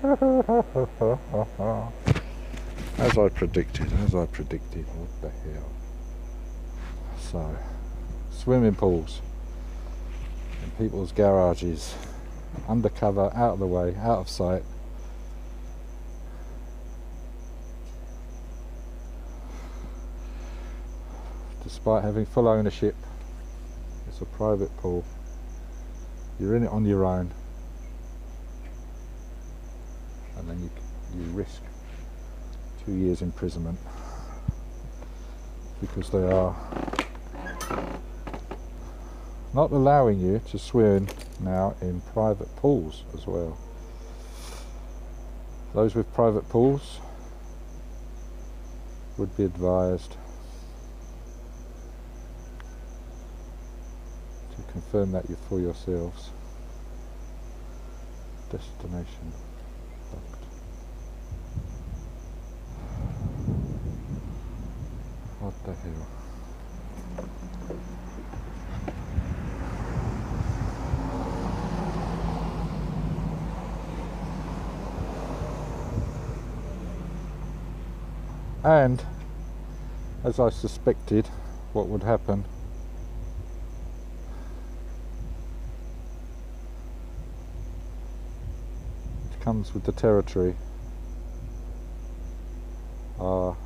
As I predicted, what the hell. So, swimming pools in people's garages, undercover, out of the way, out of sight. Despite having full ownership, it's a private pool. You're in it on your own, and then you risk 2 years imprisonment because they are not allowing you to swim now in private pools as well. Those with private pools would be advised to confirm that you for yourselves. Destination locked. What the hell? And as I suspected what would happen, it comes with the territory, are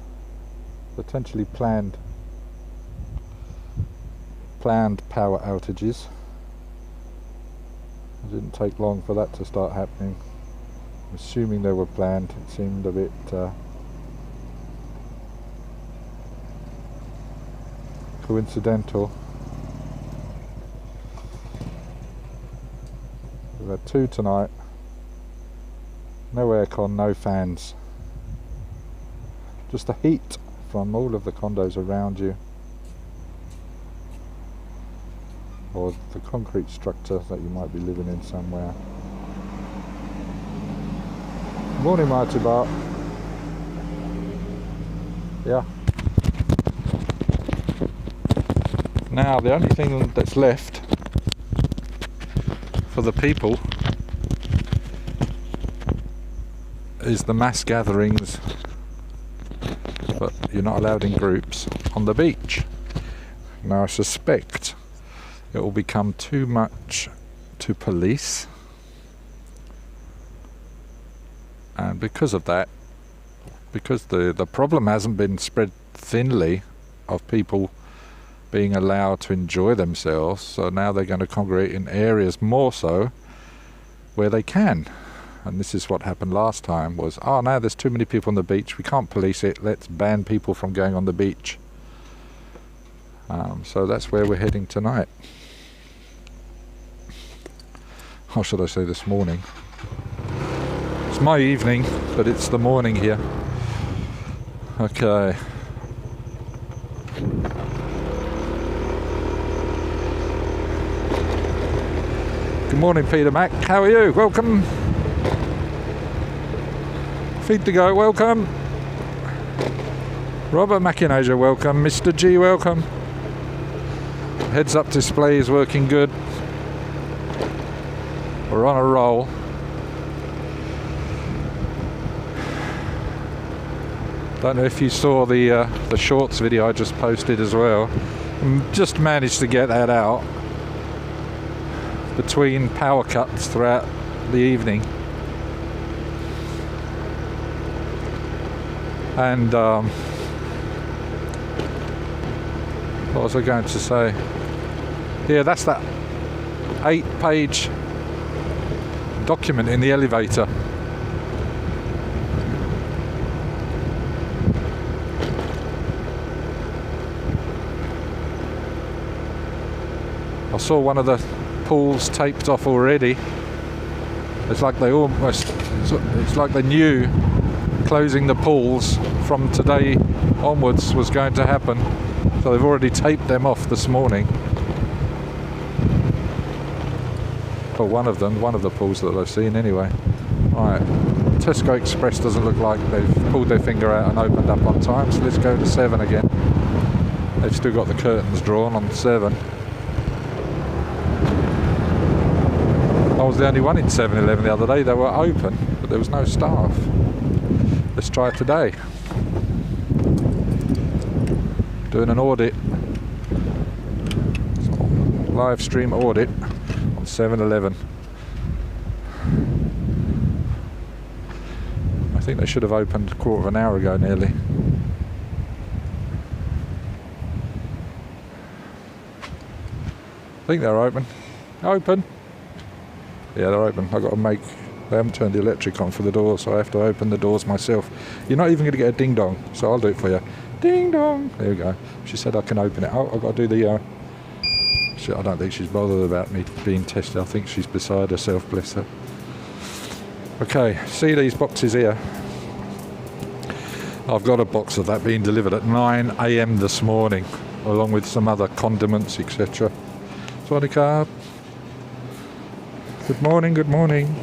potentially planned power outages. It didn't take long for that to start happening. Assuming they were planned, it seemed a bit coincidental. We've had 2 tonight. No aircon, no fans. Just the heat from all of the condos around you, or the concrete structure that you might be living in somewhere. Morning, Marty Bart. Yeah. Now the only thing that's left for the people is the mass gatherings, but you're not allowed in groups on the beach. Now I suspect it will become too much to police, and because of that, because the problem hasn't been spread thinly of people being allowed to enjoy themselves, so now they're going to congregate in areas more so where they can. And this is what happened last time, was, oh, now there's too many people on the beach, we can't police it, let's ban people from going on the beach. So that's where we're heading tonight. Or should I say this morning? It's my evening, but it's the morning here. Okay. Good morning, Peter Mac. How are you? Welcome. Feed to go, welcome. Robert McInasia, welcome. Mr. G, welcome. Heads up display is working good. We're on a roll. Don't know if you saw the shorts video I just posted as well. Just managed to get that out between power cuts throughout the evening. And what was I going to say? Yeah, that's that 8-page document in the elevator. I saw one of the pools taped off already. It's like they knew closing the pools from today onwards was going to happen, so they've already taped them off this morning. Well, one of the pools that I've seen anyway. Right, Tesco Express doesn't look like they've pulled their finger out and opened up on time, so let's go to 7 again. They've still got the curtains drawn on 7. I was the only one in 7-Eleven the other day. They were open, but there was no staff. Let's try it today. Doing an audit, live stream audit on 7-Eleven. I think they should have opened a quarter of an hour ago nearly. I think they're open. Open? Yeah, they're open. I've got to make... They haven't turned the electric on for the doors, so I have to open the doors myself. You're not even going to get a ding-dong, so I'll do it for you. Ding-dong! There we go. She said I can open it. Oh, I've got to do the... I don't think she's bothered about me being tested. I think she's beside herself, bless her. Okay, see these boxes here? I've got a box of that being delivered at 9 AM this morning, along with some other condiments, etc. Swadika. Good morning, good morning.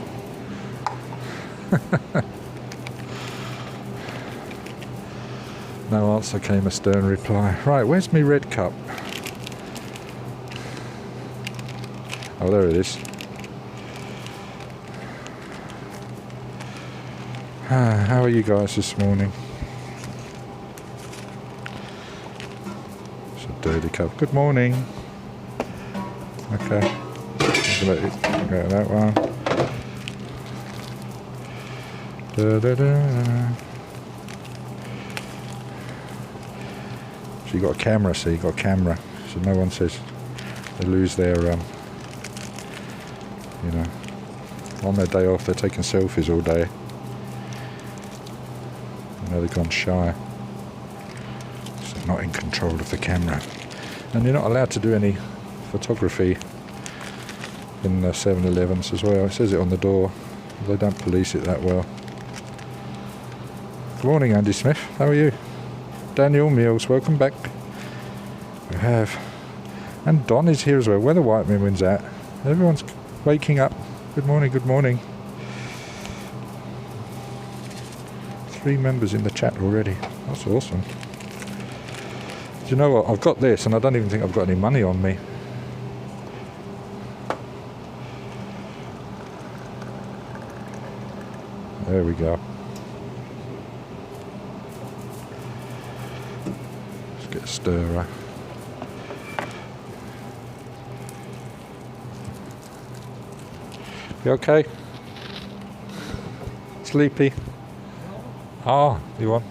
No answer, came a stern reply. Right, where's my red cup? Oh, there it is. How are you guys this morning? It's a dirty cup. Good morning. Okay. Okay, that one. Da, da, da. So you got a camera, so you got a camera. So no one says they lose their, you know, on their day off they're taking selfies all day. You know, they've gone shy. So they're not in control of the camera. And you're not allowed to do any photography in the 7-Elevens as well. It says it on the door. They don't police it that well. Good morning, Andy Smith. How are you? Daniel Mills, welcome back. We have. And Don is here as well. Where the white man wins out. Everyone's waking up. Good morning, good morning. 3 members in the chat already. That's awesome. Do you know what? I've got this and I don't even think I've got any money on me. There we go. Let's get a stirrer. You okay? Sleepy? Ah, you want?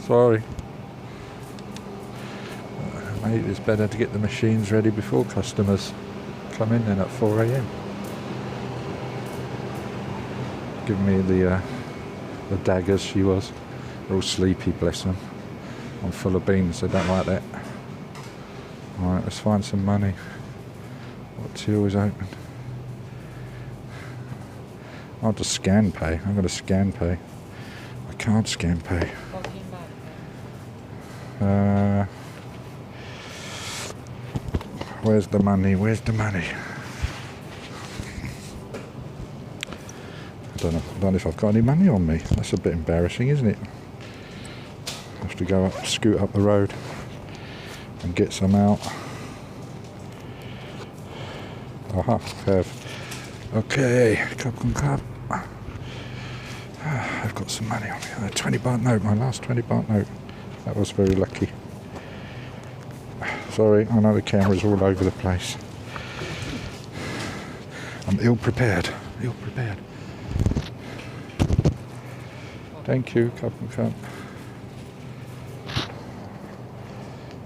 Sorry. Mate, it's better to get the machines ready before customers come in then at 4 AM. Give me the daggers, she was. They're all sleepy, bless them. I'm full of beans, they don't like that. Alright, let's find some money. What till is open? I'll just scan pay. I'm going to scan pay. I can't scan pay. Where's the money? Where's the money? I don't know if I've got any money on me. That's a bit embarrassing, isn't it? I have to go up, scoot up the road and get some out. Aha, have. Okay, cup and cup. I've got some money on me. A 20 baht note, my last 20 baht note. That was very lucky. Sorry, I know the camera's all over the place. I'm ill prepared. Ill prepared. Thank you, cup and cup.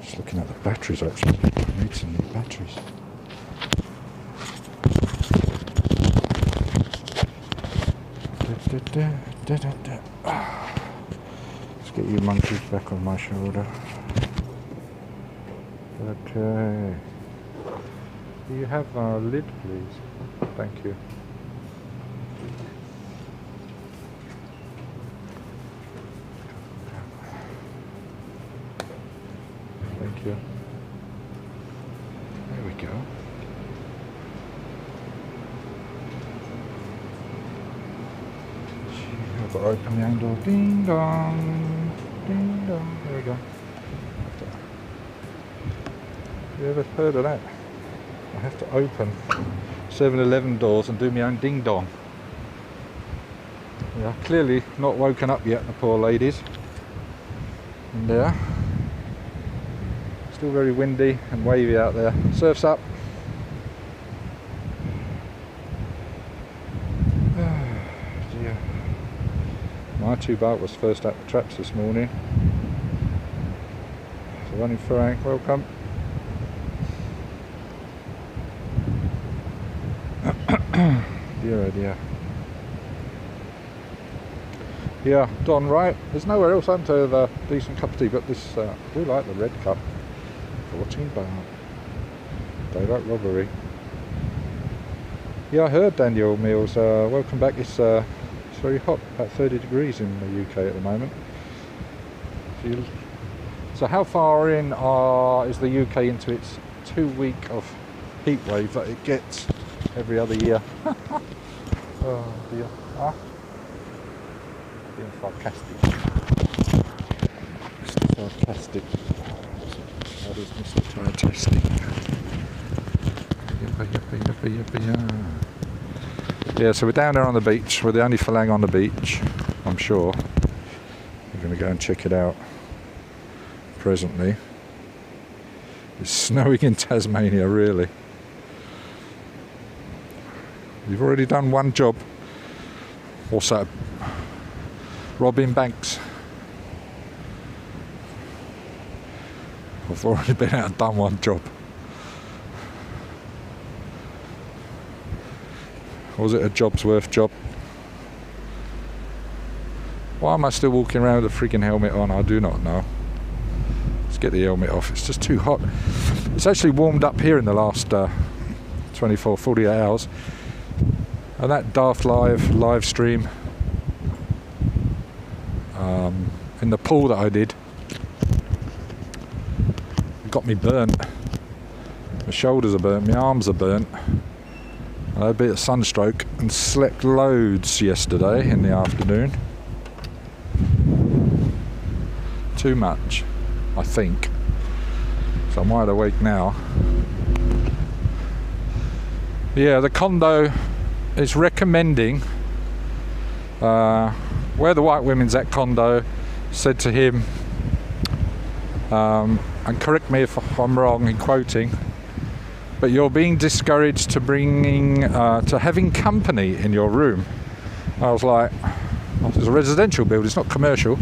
Just looking at the batteries actually. I need some new batteries. Let's get you monkeys back on my shoulder. Okay. Do you have a lid, please? Thank you. Thank you. There we go. I've got to open the handle. Ding dong. Ding dong. There we go. You ever heard of that? I have to open 7-Eleven doors and do my own ding dong. Yeah, clearly not woken up yet, the poor ladies. And there. Still very windy and wavy out there. Surf's up. Dear. My 2-boat was first at the traps this morning. So running Frank, welcome. Dear oh dear. Yeah, Don, right? There's nowhere else onto the decent cup of tea, but this, I do like the red cup. 14 baht. Daylight robbery. Yeah, I heard Daniel Mills. Welcome back. It's very hot, about 30 degrees in the UK at the moment. So how far in is the UK into its 2-week of heat wave that it gets every other year? Oh dear. Ah. Being sarcastic. Mr. Sarcastic. That is Mr. Tastic. Yeah, so we're down there on the beach. We're the only Falang on the beach, I'm sure. We're going to go and check it out presently. It's snowing in Tasmania, really. We've already done one job. Also, robbing banks. I've already been out and done one job. Was it a job's worth job? Why am I still walking around with a freaking helmet on? I do not know. Let's get the helmet off. It's just too hot. It's actually warmed up here in the last 24, 48 hours. And that Daft live stream in the pool that I did got me burnt. My shoulders are burnt, my arms are burnt. I had a bit of sunstroke and slept loads yesterday in the afternoon. Too much, I think. So I'm wide awake now. Yeah, the condo is recommending where the white women's at condo said to him, and correct me if I'm wrong in quoting, but you're being discouraged to having company in your room. I was like, well, it's a residential build, it's not commercial.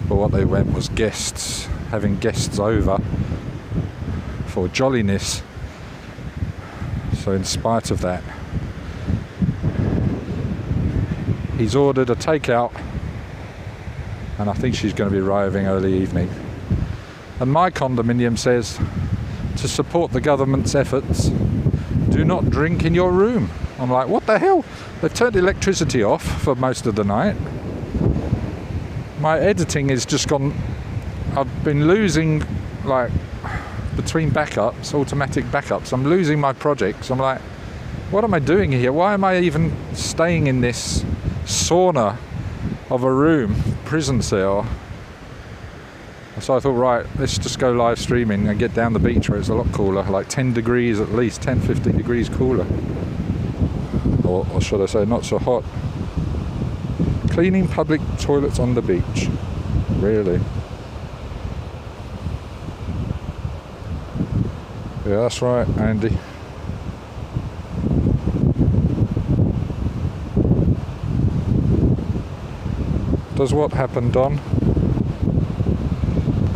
But what they went was guests, having guests over for jolliness. So in spite of that, he's ordered a takeout, and I think she's going to be arriving early evening. And my condominium says, to support the government's efforts, do not drink in your room. I'm like, what the hell? They've turned electricity off for most of the night. My editing has just gone, I've been losing, like, between backups, automatic backups, I'm losing my projects. I'm like, what am I doing here? Why am I even staying in this sauna of a room, prison cell? So I thought, right, let's just go live streaming and get down the beach where it's a lot cooler, like 10 degrees at least, 10, 15 degrees cooler. Or should I say, not so hot. Cleaning public toilets on the beach. Really? Yeah, that's right, Andy. Does what happen, Don?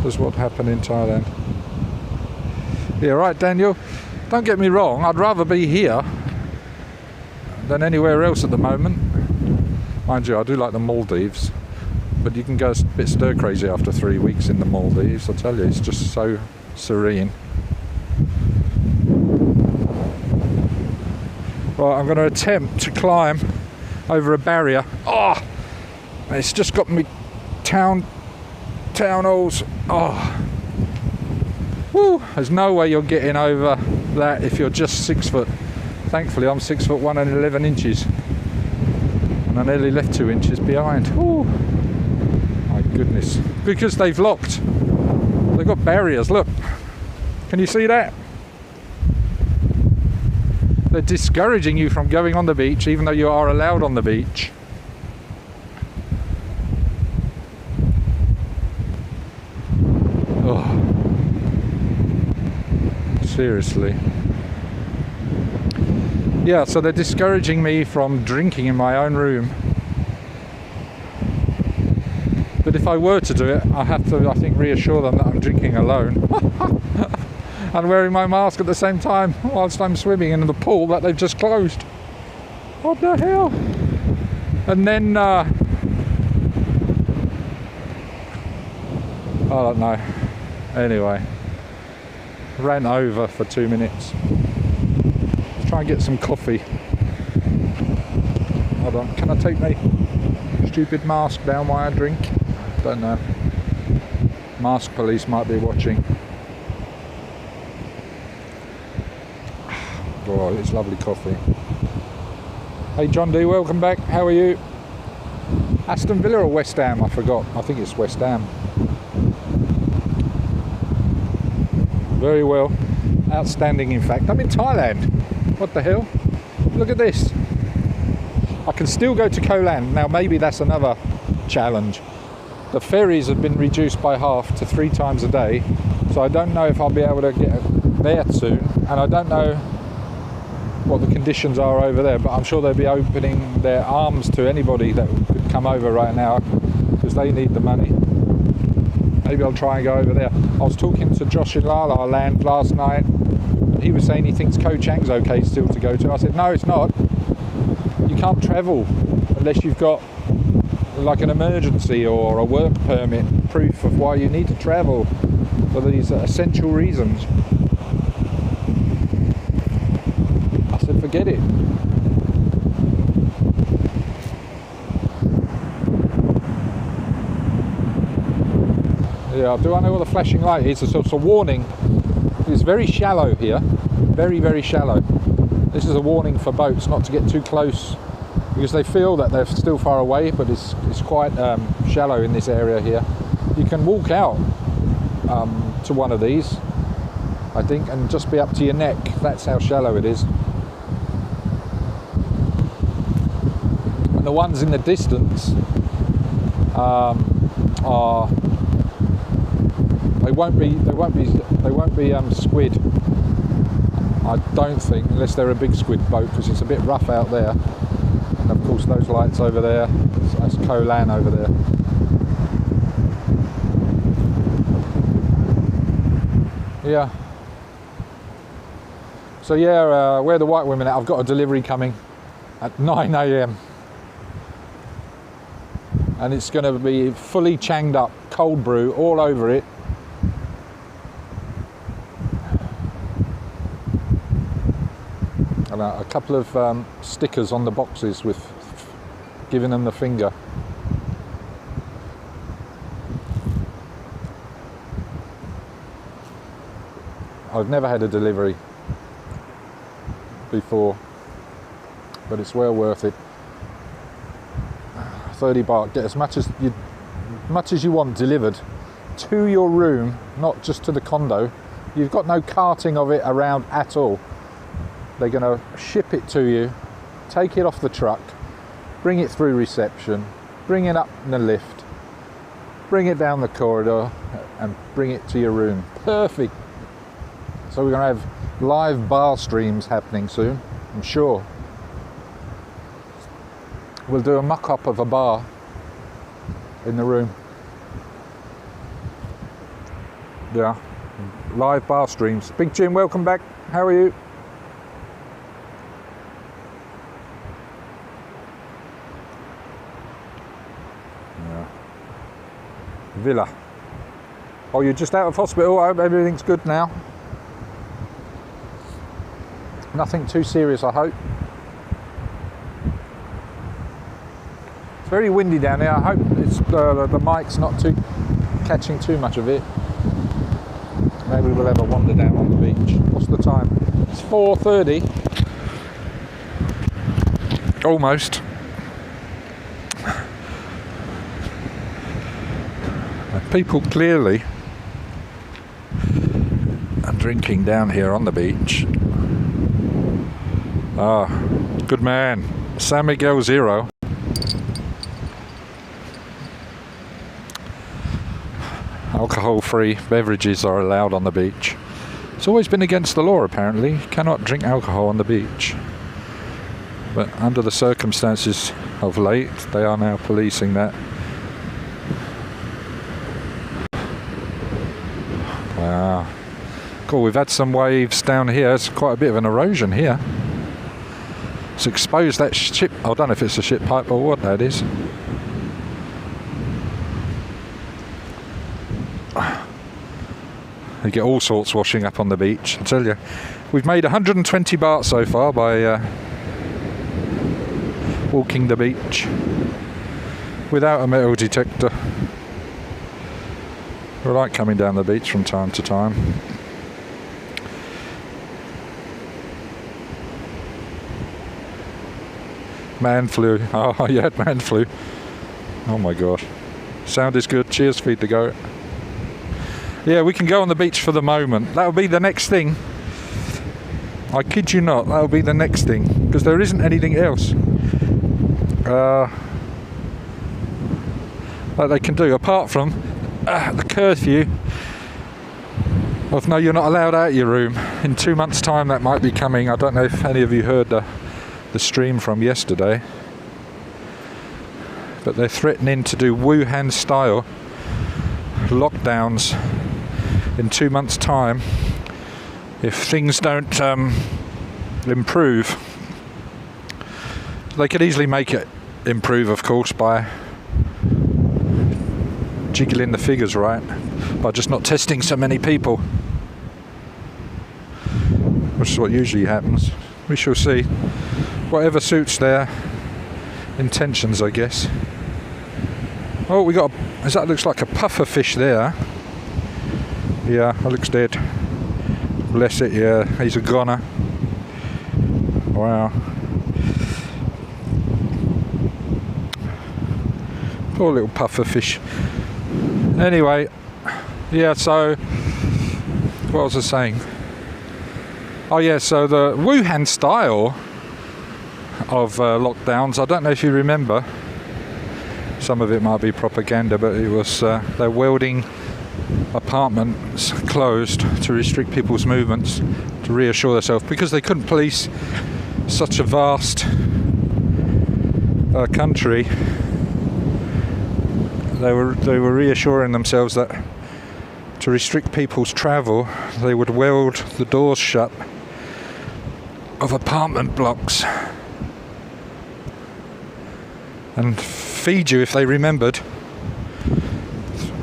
Does what happen in Thailand? Yeah, right, Daniel. Don't get me wrong, I'd rather be here than anywhere else at the moment. Mind you, I do like the Maldives, but you can go a bit stir crazy after 3 weeks in the Maldives. I tell you, it's just so serene. Right, I'm going to attempt to climb over a barrier. Oh, it's just got me town halls. Oh, woo! There's no way you're getting over that if you're just 6 foot. Thankfully, I'm 6 foot 1 and 11 inches, and I nearly left 2 inches behind. Ooh, my goodness! Because they've locked. They've got barriers. Look, can you see that? They're discouraging you from going on the beach, even though you are allowed on the beach. Seriously. Yeah, so they're discouraging me from drinking in my own room. But if I were to do it, I have to, I think, reassure them that I'm drinking alone. And wearing my mask at the same time whilst I'm swimming in the pool that they've just closed. What the hell? And then, I don't know. Anyway, ran over for 2 minutes. Let's try and get some coffee. Hold on, can I take my stupid mask down while I drink? Don't know. Mask police might be watching. Oh, it's lovely coffee. Hey John D, welcome back. How are you? Aston Villa or West Ham? I forgot. I think it's West Ham. Very well. Outstanding, in fact. I'm in Thailand. What the hell? Look at this. I can still go to Koh Lan. Now maybe that's another challenge. The ferries have been reduced by half to 3 times a day. So I don't know if I'll be able to get there soon. And I don't know what the conditions are over there, but I'm sure they'll be opening their arms to anybody that could come over right now, because they need the money. Maybe I'll try and go over there. I was talking to Josh in La La Land last night, and he was saying he thinks Koh Chang's okay still to go to. I said, no, it's not. You can't travel unless you've got like an emergency or a work permit, proof of why you need to travel for these essential reasons. I said, forget it. Yeah, do I know what the flashing light is? It's a warning. It's very shallow here. Very, very shallow. This is a warning for boats not to get too close, because they feel that they're still far away, but it's quite shallow in this area here. You can walk out to one of these, I think, and just be up to your neck. That's how shallow it is. And the ones in the distance are they won't be squid. I don't think, unless they're a big squid boat, because it's a bit rough out there. And of course those lights over there, that's Koh Lan over there. Yeah. So yeah, where are the white women at? I've got a delivery coming at 9 AM. And it's going to be fully changed up, cold brew all over it. And a couple of stickers on the boxes with giving them the finger. I've never had a delivery before, but it's well worth it. 30 baht, get as much as you want delivered to your room, not just to the condo. You've got no carting of it around at all. They're going to ship it to you, take it off the truck, bring it through reception, bring it up in the lift, bring it down the corridor, and bring it to your room. Perfect. So we're going to have live bar streams happening soon, I'm sure. We'll do a mock-up of a bar in the room. Yeah, live bar streams. Big Jim, welcome back. How are you? Villa. Oh, you're just out of hospital. I hope everything's good now. Nothing too serious, I hope. It's very windy down there. I hope it's the mic's not catching too much of it. Maybe we'll have a wander down on the beach. What's the time? It's 4:30. Almost. People clearly are drinking down here on the beach. Ah, good man. San Miguel Zero. Alcohol-free beverages are allowed on the beach. It's always been against the law, apparently. You cannot drink alcohol on the beach. But under the circumstances of late, they are now policing that. Wow. Cool, we've had some waves down here. It's quite a bit of an erosion here. It's exposed that ship. I don't know if it's a ship pipe or what that is. You get all sorts washing up on the beach, I tell you. We've made 120 baht so far by walking the beach without a metal detector. We like coming down the beach from time to time. Man flu. Oh, you had man flu. Oh my god. Sound is good. Cheers, feed the goat. Yeah, we can go on the beach for the moment. That'll be the next thing. I kid you not, that'll be the next thing. Because there isn't anything else that they can do, apart from the curfew of no, you're not allowed out of your room. In 2 months' time that might be coming. I don't know if any of you heard the stream from yesterday. But they're threatening to do Wuhan style lockdowns in 2 months' time if things don't improve. They could easily make it improve, of course, by jiggling the figures right, by just not testing so many people, which is what usually happens. We shall see. Whatever suits their intentions, I guess. Oh, we got that looks like a puffer fish there. Yeah, that looks dead. Bless it, yeah, he's a goner. Wow. Poor little puffer fish. Anyway, yeah, so what was I saying? Oh yeah, so the Wuhan style of lockdowns, I don't know if you remember, some of it might be propaganda, but it was they're welding apartments closed to restrict people's movements, to reassure themselves, because they couldn't police such a vast country. They were reassuring themselves that to restrict people's travel, they would weld the doors shut of apartment blocks and feed you, if they remembered,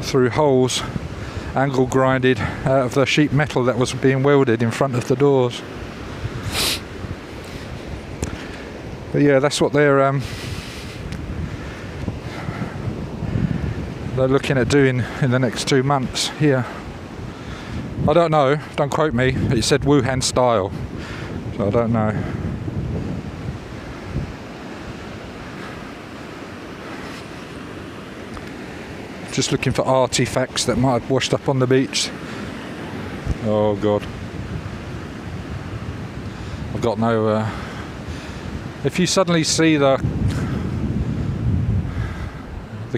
through holes angle grinded out of the sheet metal that was being welded in front of the doors. But yeah, that's what they're looking at doing in the next 2 months here. I don't know, don't quote me, it said Wuhan style, so I don't know. Just looking for artifacts that might have washed up on the beach. Oh god. I've got no... If you suddenly see the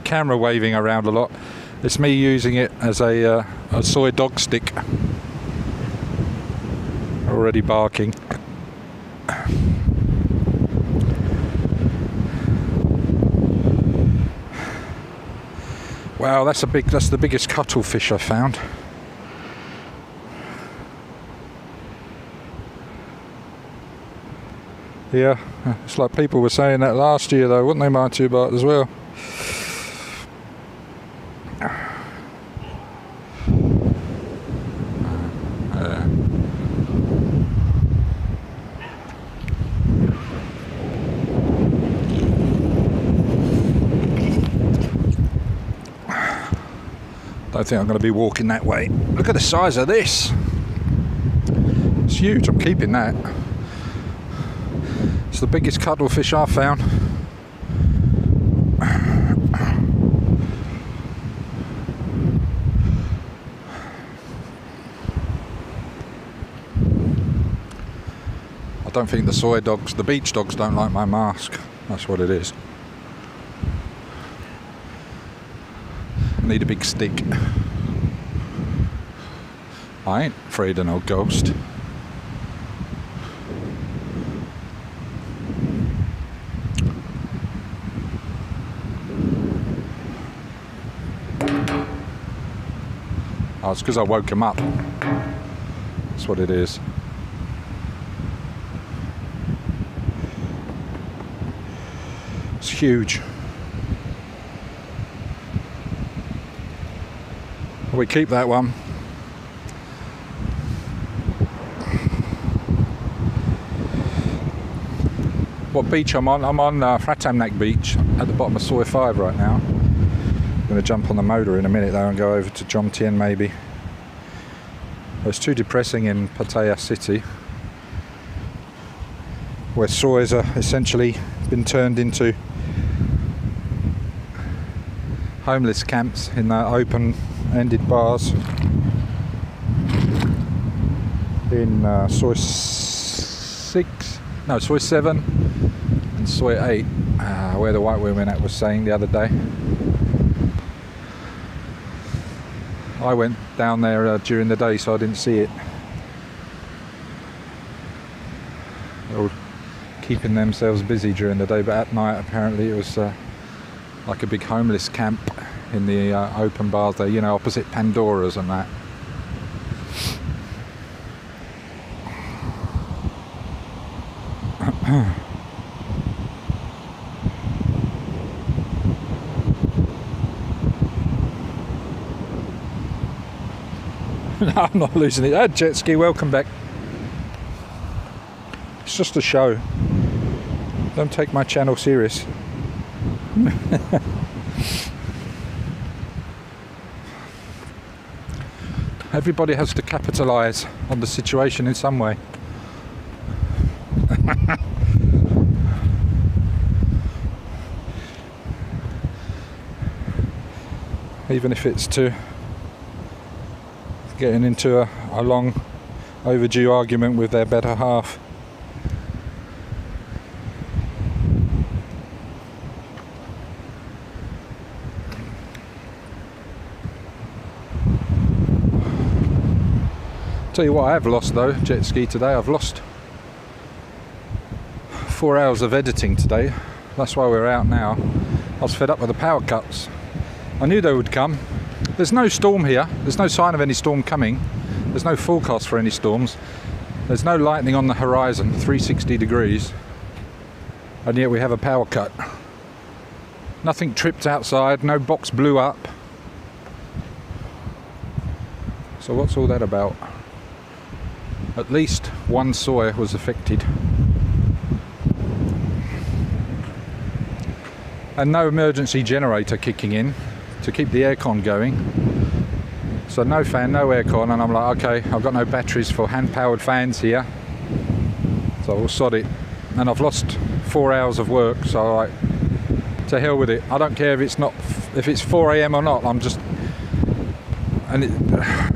camera waving around a lot, it's me using it as a soy dog stick. Already barking. Wow, that's the biggest cuttlefish I've found. Yeah, it's like people were saying that last year though, wouldn't they, my 2 baht as well? I don't think I'm going to be walking that way. Look at the size of this. It's huge. I'm keeping that. It's the biggest cuttlefish I've found. I don't think the beach dogs don't like my mask. That's what it is. Need a big stick. I ain't afraid of no ghost. Oh, it's because I woke him up. That's what it is. It's huge. We keep that one. What beach I'm on? I'm on Fratamnak Beach at the bottom of Soi 5 right now. I'm going to jump on the motor in a minute though and go over to Jomtien maybe. It's too depressing in Pattaya city, where sois are essentially been turned into homeless camps in open-ended bars. In Soi 7 and Soi 8, where the white woman was saying the other day. I went down there during the day, so I didn't see it. They were keeping themselves busy during the day, but at night apparently it was like a big homeless camp in the open bars there, you know, opposite Pandora's and that. No, I'm not losing it. Ah, jet ski, welcome back. It's just a show. Don't take my channel serious. Everybody has to capitalise on the situation in some way. Even if it's to getting into a long overdue argument with their better half. Tell you what I have lost though, jet ski today, I've lost 4 hours of editing today. That's why we're out now. I was fed up with the power cuts. I knew they would come. There's no storm here. There's no sign of any storm coming. There's no forecast for any storms. There's no lightning on the horizon, 360 degrees. And yet we have a power cut. Nothing tripped outside, no box blew up. So what's all that about? At least one soi was affected. And no emergency generator kicking in to keep the aircon going. So no fan, no aircon, and I'm like, okay, I've got no batteries for hand-powered fans here, so we'll sod it. And I've lost 4 hours of work, so I'm like, to hell with it. I don't care if it's 4 AM or not. I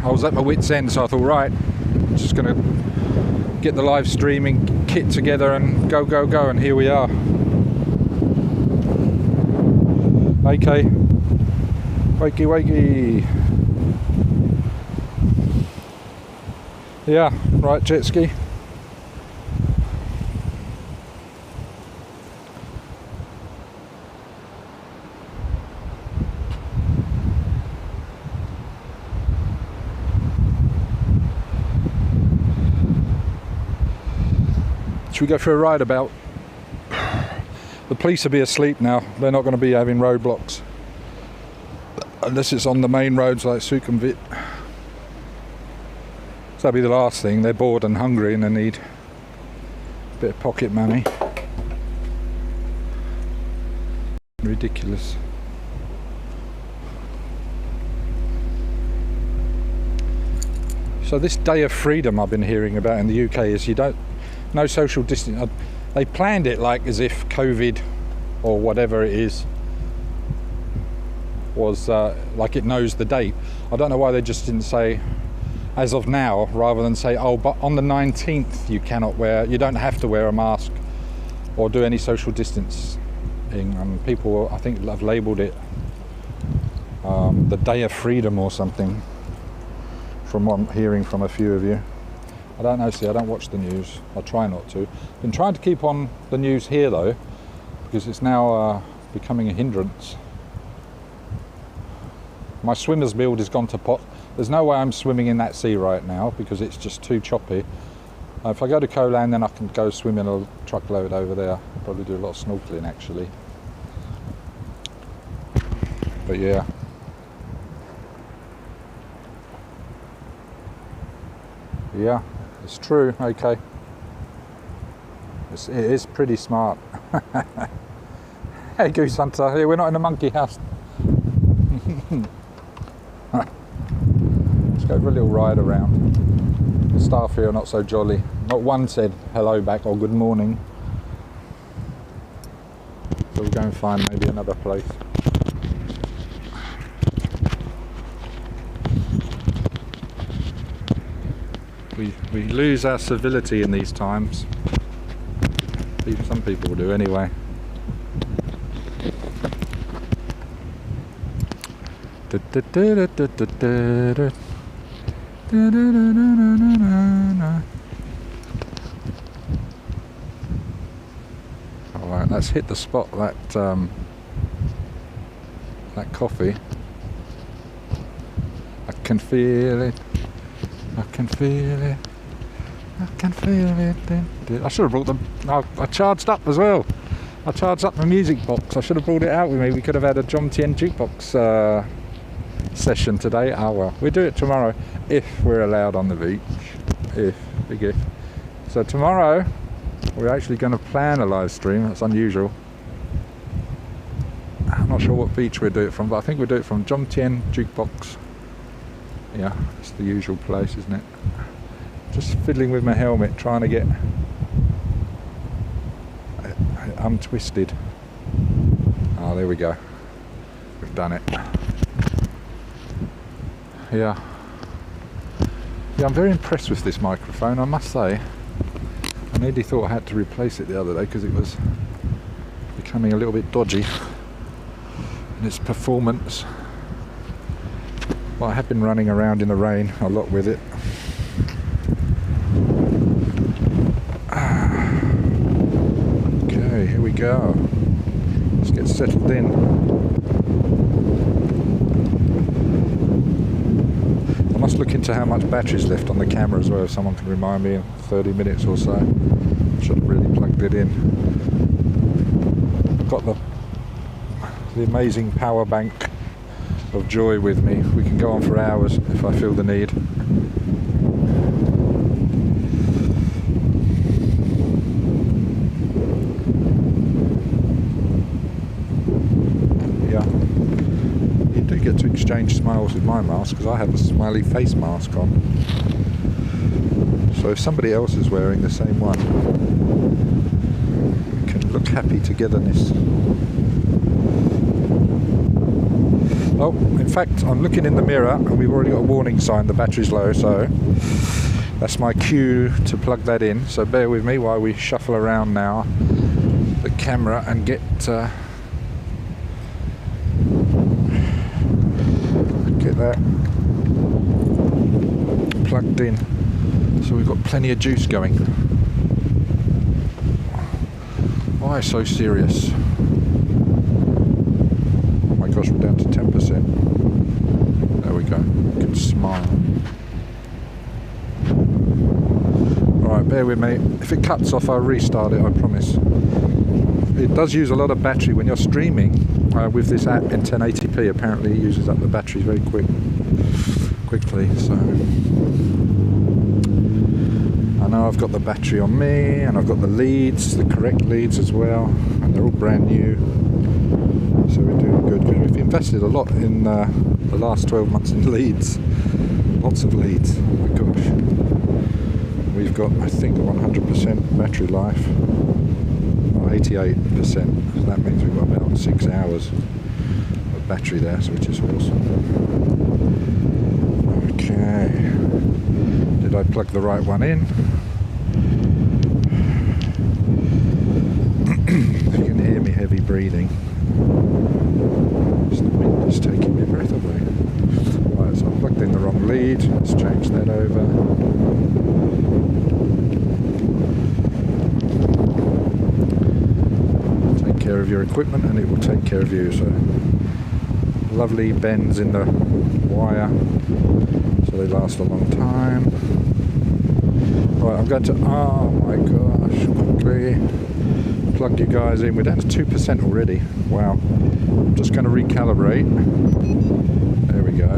was at my wit's end, so I thought, right, I'm just gonna get the live streaming kit together and go, and here we are. Okay, wakey. Yeah, right, jet ski. Should we go for a ride about? The police will be asleep now. They're not going to be having roadblocks. Unless it's on the main roads like Sukhumvit. So that'll be the last thing. They're bored and hungry and they need a bit of pocket money. Ridiculous. So this day of freedom I've been hearing about in the UK is no social distance. They planned it like as if COVID or whatever it is was like it knows the date. I don't know why they just didn't say as of now, rather than say, oh, but on the 19th you don't have to wear a mask or do any social distancing. People, I think, have labelled it the Day of Freedom or something. from what I'm hearing from a few of you. I don't know, see, I don't watch the news. I try not to. Been trying to keep on the news here though, because it's now becoming a hindrance. My swimmer's build has gone to pot. There's no way I'm swimming in that sea right now because it's just too choppy. If I go to Koh Lan, then I can go swim in a truckload over there. I'll probably do a lot of snorkeling actually. But yeah. Yeah, it's true, okay. It is pretty smart. Hey Goose Hunter, here, we're not in a monkey house. Let's go for a little ride around. The staff here are not so jolly. Not one said hello back or good morning. So we'll go and find maybe another place. We lose our civility in these times. Some people do anyway. Alright, let's hit the spot, that coffee. I can feel it. I can feel it. I can feel it. I should have brought them. I charged up as well. I charged up my music box. I should have brought it out with me. We could have had a John Tien jukebox session today. Oh well, we'll do it tomorrow if we're allowed on the beach. Big if. So tomorrow we're actually going to plan a live stream. That's unusual. I'm not sure what beach we'll do it from, but I think we'll do it from John Tien jukebox. Yeah, it's the usual place, isn't it? Just fiddling with my helmet, trying to get it untwisted. Oh, there we go. We've done it. Yeah. Yeah, I'm very impressed with this microphone, I must say. I nearly thought I had to replace it the other day because it was becoming a little bit dodgy in its performance. Well, I have been running around in the rain a lot with it. Okay, here we go. Let's get settled in. I must look into how much battery's left on the camera as well, if someone can remind me in 30 minutes or so. Should have really plugged it in. I've got the amazing power bank of joy with me. We can go on for hours if I feel the need. Yeah, you do get to exchange smiles with my mask because I have a smiley face mask on. So if somebody else is wearing the same one, we can look happy togetherness. Oh, in fact, I'm looking in the mirror and we've already got a warning sign, the battery's low, so that's my cue to plug that in. So bear with me while we shuffle around now the camera and get that plugged in. So we've got plenty of juice going. Why so serious? Gosh, we're down to 10%. There we go. We can smile. Alright, bear with me. If it cuts off, I'll restart it, I promise. It does use a lot of battery when you're streaming with this app in 1080p. Apparently it uses up the battery very quickly. So I know I've got the battery on me, and I've got the leads, the correct leads as well, and they're all brand new. So we're doing good. We've invested a lot in the last 12 months in leads. Lots of leads. Oh my gosh. We've got, I think, 100% battery life. Or 88%. So that means we've got about 6 hours of battery there, which is awesome. Okay. Did I plug the right one in? If you can hear me heavy breathing. The wind is taking my breath away. Right, so I plugged in the wrong lead. feed. Let's change that over. Take care of your equipment and it will take care of you. So lovely bends in the wire, so they last a long time. Right, I'm going to, oh my gosh, quickly plug you guys in. We're down to 2% already. Wow. I'm just going to recalibrate. There we go.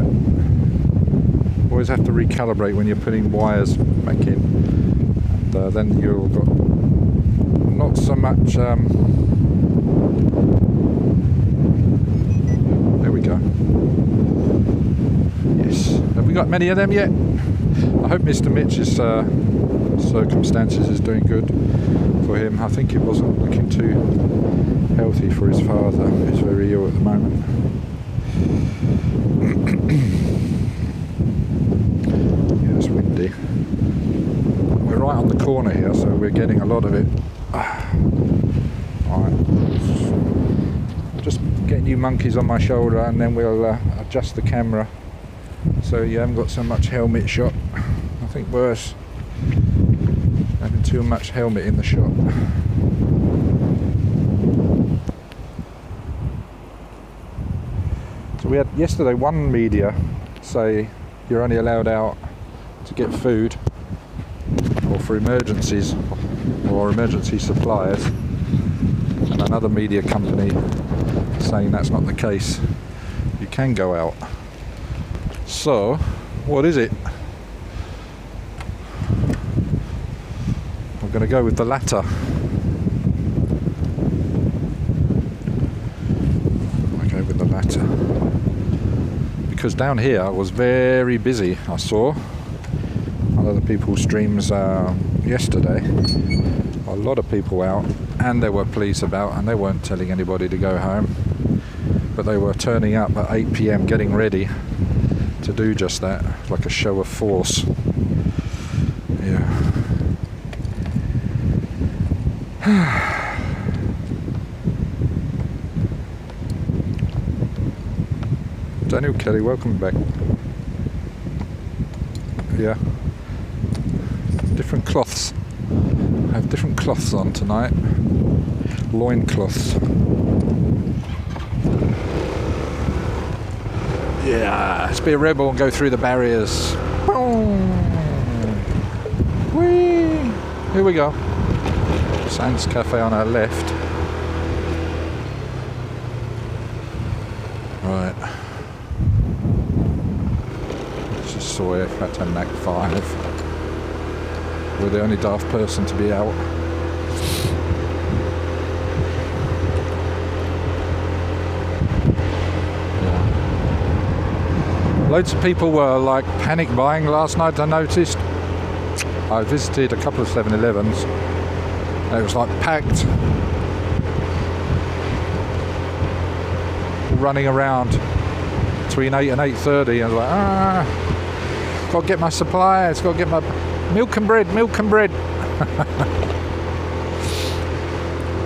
Always have to recalibrate when you're putting wires back in. And then you've got not so much... there we go. Yes. Have we got many of them yet? I hope Mr. Mitch's circumstances is doing good for him. I think it wasn't looking too healthy for his father. He's very ill at the moment. Yeah, it's windy. We're right on the corner here, so we're getting a lot of it. Alright. Just getting you monkeys on my shoulder, and then we'll adjust the camera so you haven't got so much helmet shot. I think worse, having too much helmet in the shot. So we had yesterday one media say you're only allowed out to get food or for emergencies or emergency supplies, and another media company saying that's not the case. You can go out. So, what is it? I'm going to go with the latter. I go with the latter. Because down here was very busy, I saw. On other people's streams yesterday. A lot of people out, and there were police about, and they weren't telling anybody to go home. But they were turning up at 8 PM getting ready to do just that, like a show of force. Yeah. Daniel Kelly, welcome back. Yeah. Different cloths. I have different cloths on tonight. Loin cloths. Yeah, let's be a rebel and go through the barriers. Whee! Here we go. Sands Cafe on our left. Right. This is Sawyer, Pattaya 5. We're the only daft person to be out. Loads of people were like panic buying last night, I noticed. I visited a couple of 7-Elevens and it was like packed. Running around between 8 and 8:30. I was like, got to get my supplies, got to get my milk and bread.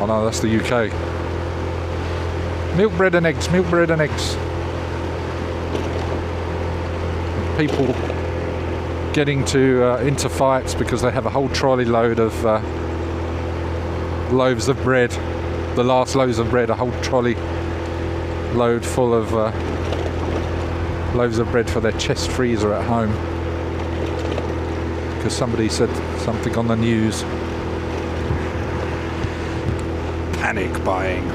Oh no, that's the UK. Milk, bread and eggs. People getting into fights because they have a whole trolley load of loaves of bread. The last loaves of bread, a whole trolley load full of loaves of bread for their chest freezer at home. Because somebody said something on the news. Panic buying.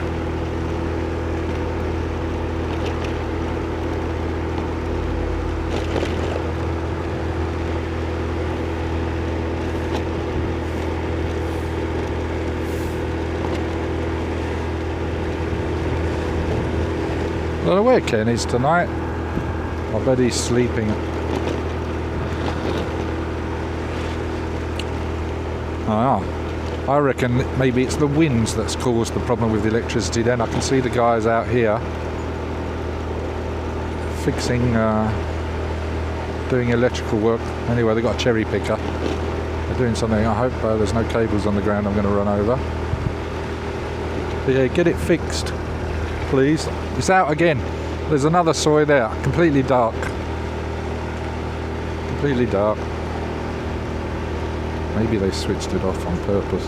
I don't know where Ken is tonight. I bet he's sleeping. I reckon maybe it's the winds that's caused the problem with the electricity. Then I can see the guys out here fixing, doing electrical work. Anyway, they've got a cherry picker. They're doing something. I hope there's no cables on the ground I'm going to run over. But yeah, get it fixed, please. It's out again. There's another soy there, completely dark. completely dark. Maybe they switched it off on purpose.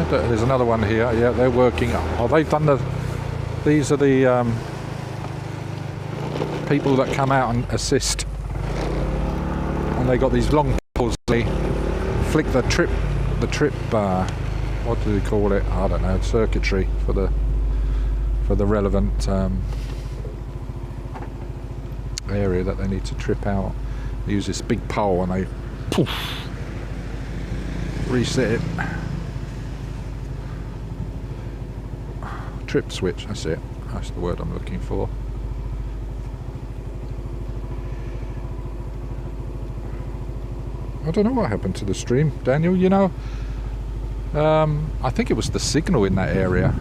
There's another one here. Yeah, they're working. Oh, they've done the. These are the people that come out and assist, and they got these long poles. They flick the trip. What do they call it? I don't know. Circuitry for the relevant area that they need to trip out. They use this big pole and they poof. Reset it. Trip switch, that's it. That's the word I'm looking for. I don't know what happened to the stream, Daniel, you know. I think it was the signal in that area.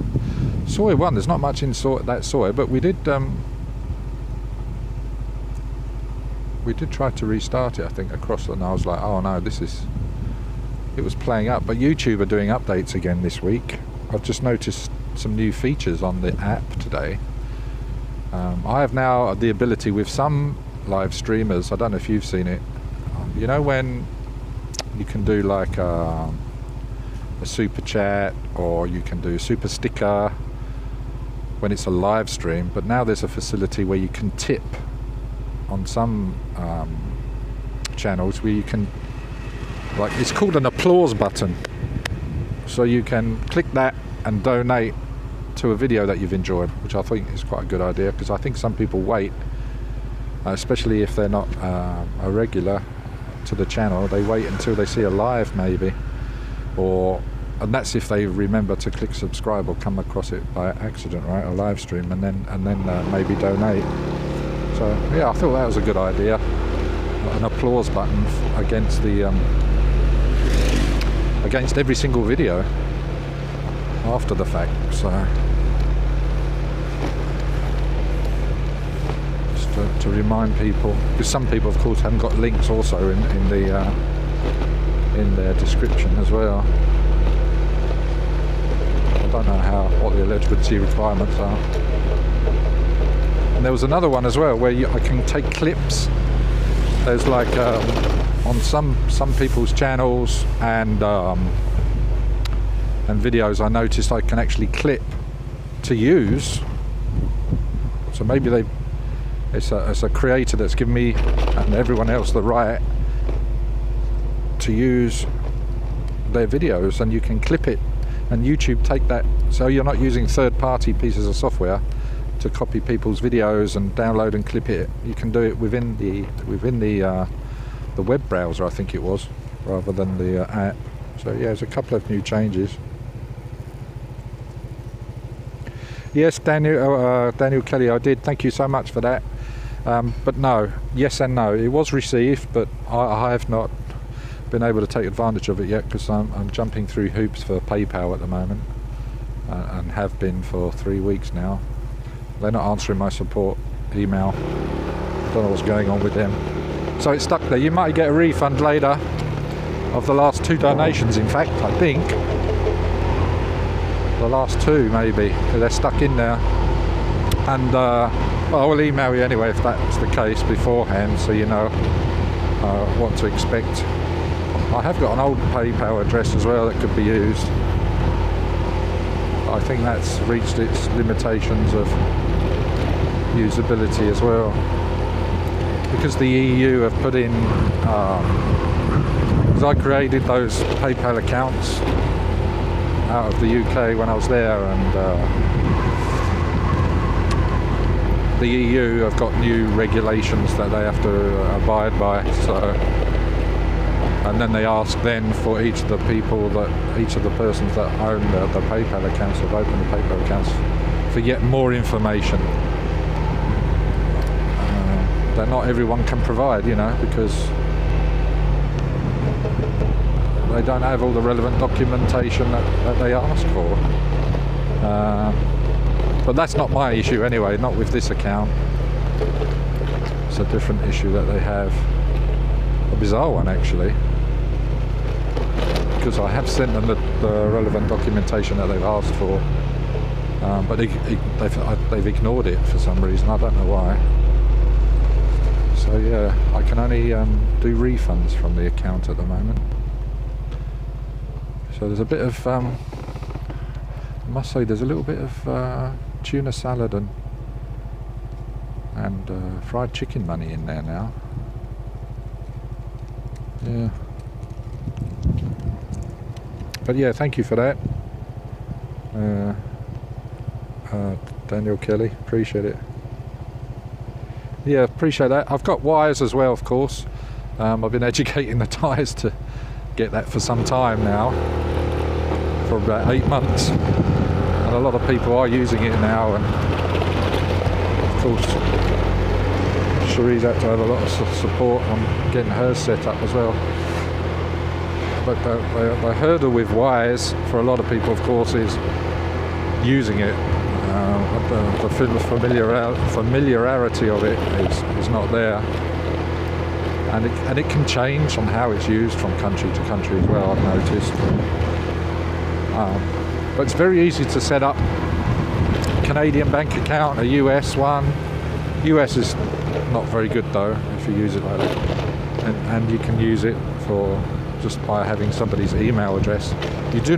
Soy 1, there's not much in that soy, but we did try to restart it, I think, across, and I was like, oh no, it was playing up. But YouTube are doing updates again this week. I've just noticed some new features on the app today. I have now the ability with some live streamers, I don't know if you've seen it, you know when you can do like a super chat, or you can do a super sticker when it's a live stream, but now there's a facility where you can tip on some channels where you can, like, it's called an applause button, so you can click that and donate to a video that you've enjoyed, which I think is quite a good idea, because I think some people wait, especially if they're not a regular to the channel, they wait until they see a live maybe, and that's if they remember to click subscribe or come across it by accident, right, a live stream, and then maybe donate. So yeah, I thought that was a good idea, an applause button against the against every single video after the fact. So just to remind people, because some people of course haven't got links also in their description as well. I don't know what the eligibility requirements are. And there was another one as well where I can take clips. There's like on some people's channels and videos, I noticed I can actually clip to use. So maybe it's a creator that's given me and everyone else the right to use their videos, and you can clip it, and YouTube take that, so you're not using third-party pieces of software to copy people's videos and download and clip it. You can do it within the web browser, I think it was, rather than the app. So yeah, there's a couple of new changes. Yes, Daniel Kelly, I did. Thank you so much for that. But no, yes and no. It was received, but I have not been able to take advantage of it yet, because I'm jumping through hoops for PayPal at the moment, and have been for 3 weeks now. They're not answering my support email. I don't know what's going on with them. So it's stuck there. You might get a refund later of the last 2 donations, in fact, I think. The last 2 maybe. They're stuck in there. And well, I will email you anyway if that's the case beforehand, so you know what to expect. I have got an old PayPal address as well that could be used. I think that's reached its limitations of usability as well, because the EU have put in, because I created those PayPal accounts out of the UK when I was there, and the EU have got new regulations that they have to abide by, so, and then they ask then for each of the persons that own the PayPal accounts, have opened the PayPal accounts, for yet more information that not everyone can provide, you know, because they don't have all the relevant documentation that they ask for. But that's not my issue anyway, not with this account. It's a different issue that they have. A bizarre one actually. because I have sent them the relevant documentation that they've asked for, but they've ignored it for some reason. I don't know why. So yeah, I can only do refunds from the account at the moment. So there's a bit of, I must say, there's a little bit of tuna salad and fried chicken money in there now. Yeah. But yeah, thank you for that, Daniel Kelly. Appreciate it. Yeah, appreciate that. I've got wires as well, of course. I've been educating the Thais to get that for some time now, for about 8 months, and a lot of people are using it now. And of course, Cherie's had to have a lot of support on getting hers set up as well. But the hurdle with wires for a lot of people, of course, is using it. The familiarity of it is not there, and it can change on how it's used from country to country as well, I've noticed. But it's very easy to set up a Canadian bank account, a US one. US is not very good though if you use it like that, and you can use it for just by having somebody's email address. You do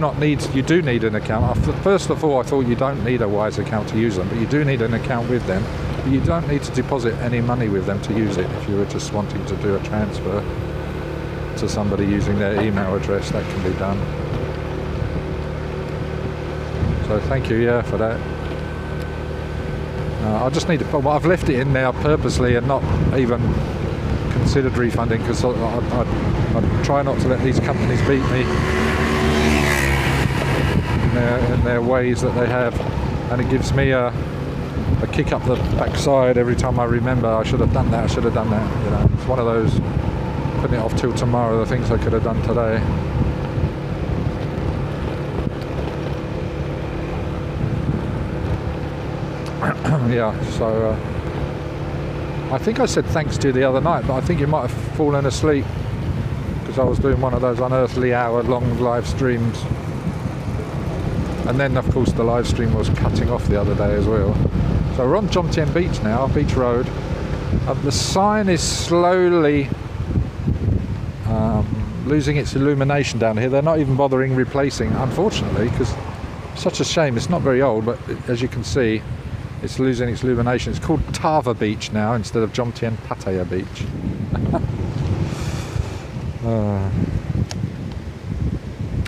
need an account. First of all, I thought you don't need a Wise account to use them, but you do need an account with them. But you don't need to deposit any money with them to use it. If you were just wanting to do a transfer to somebody using their email address, that can be done. So thank you, yeah, for that. I just need to, well, I've left it in there purposely and not even considered refunding, because I try not to let these companies beat me in their ways that they have, and it gives me a kick up the backside every time I remember I should have done that, you know. It's one of those putting it off till tomorrow, the things I could have done today. Yeah, so I think I said thanks to you the other night, but I think you might have fallen asleep because I was doing one of those unearthly hour-long live streams. And then, of course, the live stream was cutting off the other day as well. So we're on Jomtien Beach now, Beach Road. The sign is slowly losing its illumination down here. They're not even bothering replacing, unfortunately, because it's such a shame. It's not very old, but as you can see, it's losing its illumination. It's called Tava Beach now instead of Jomtien Pattaya Beach.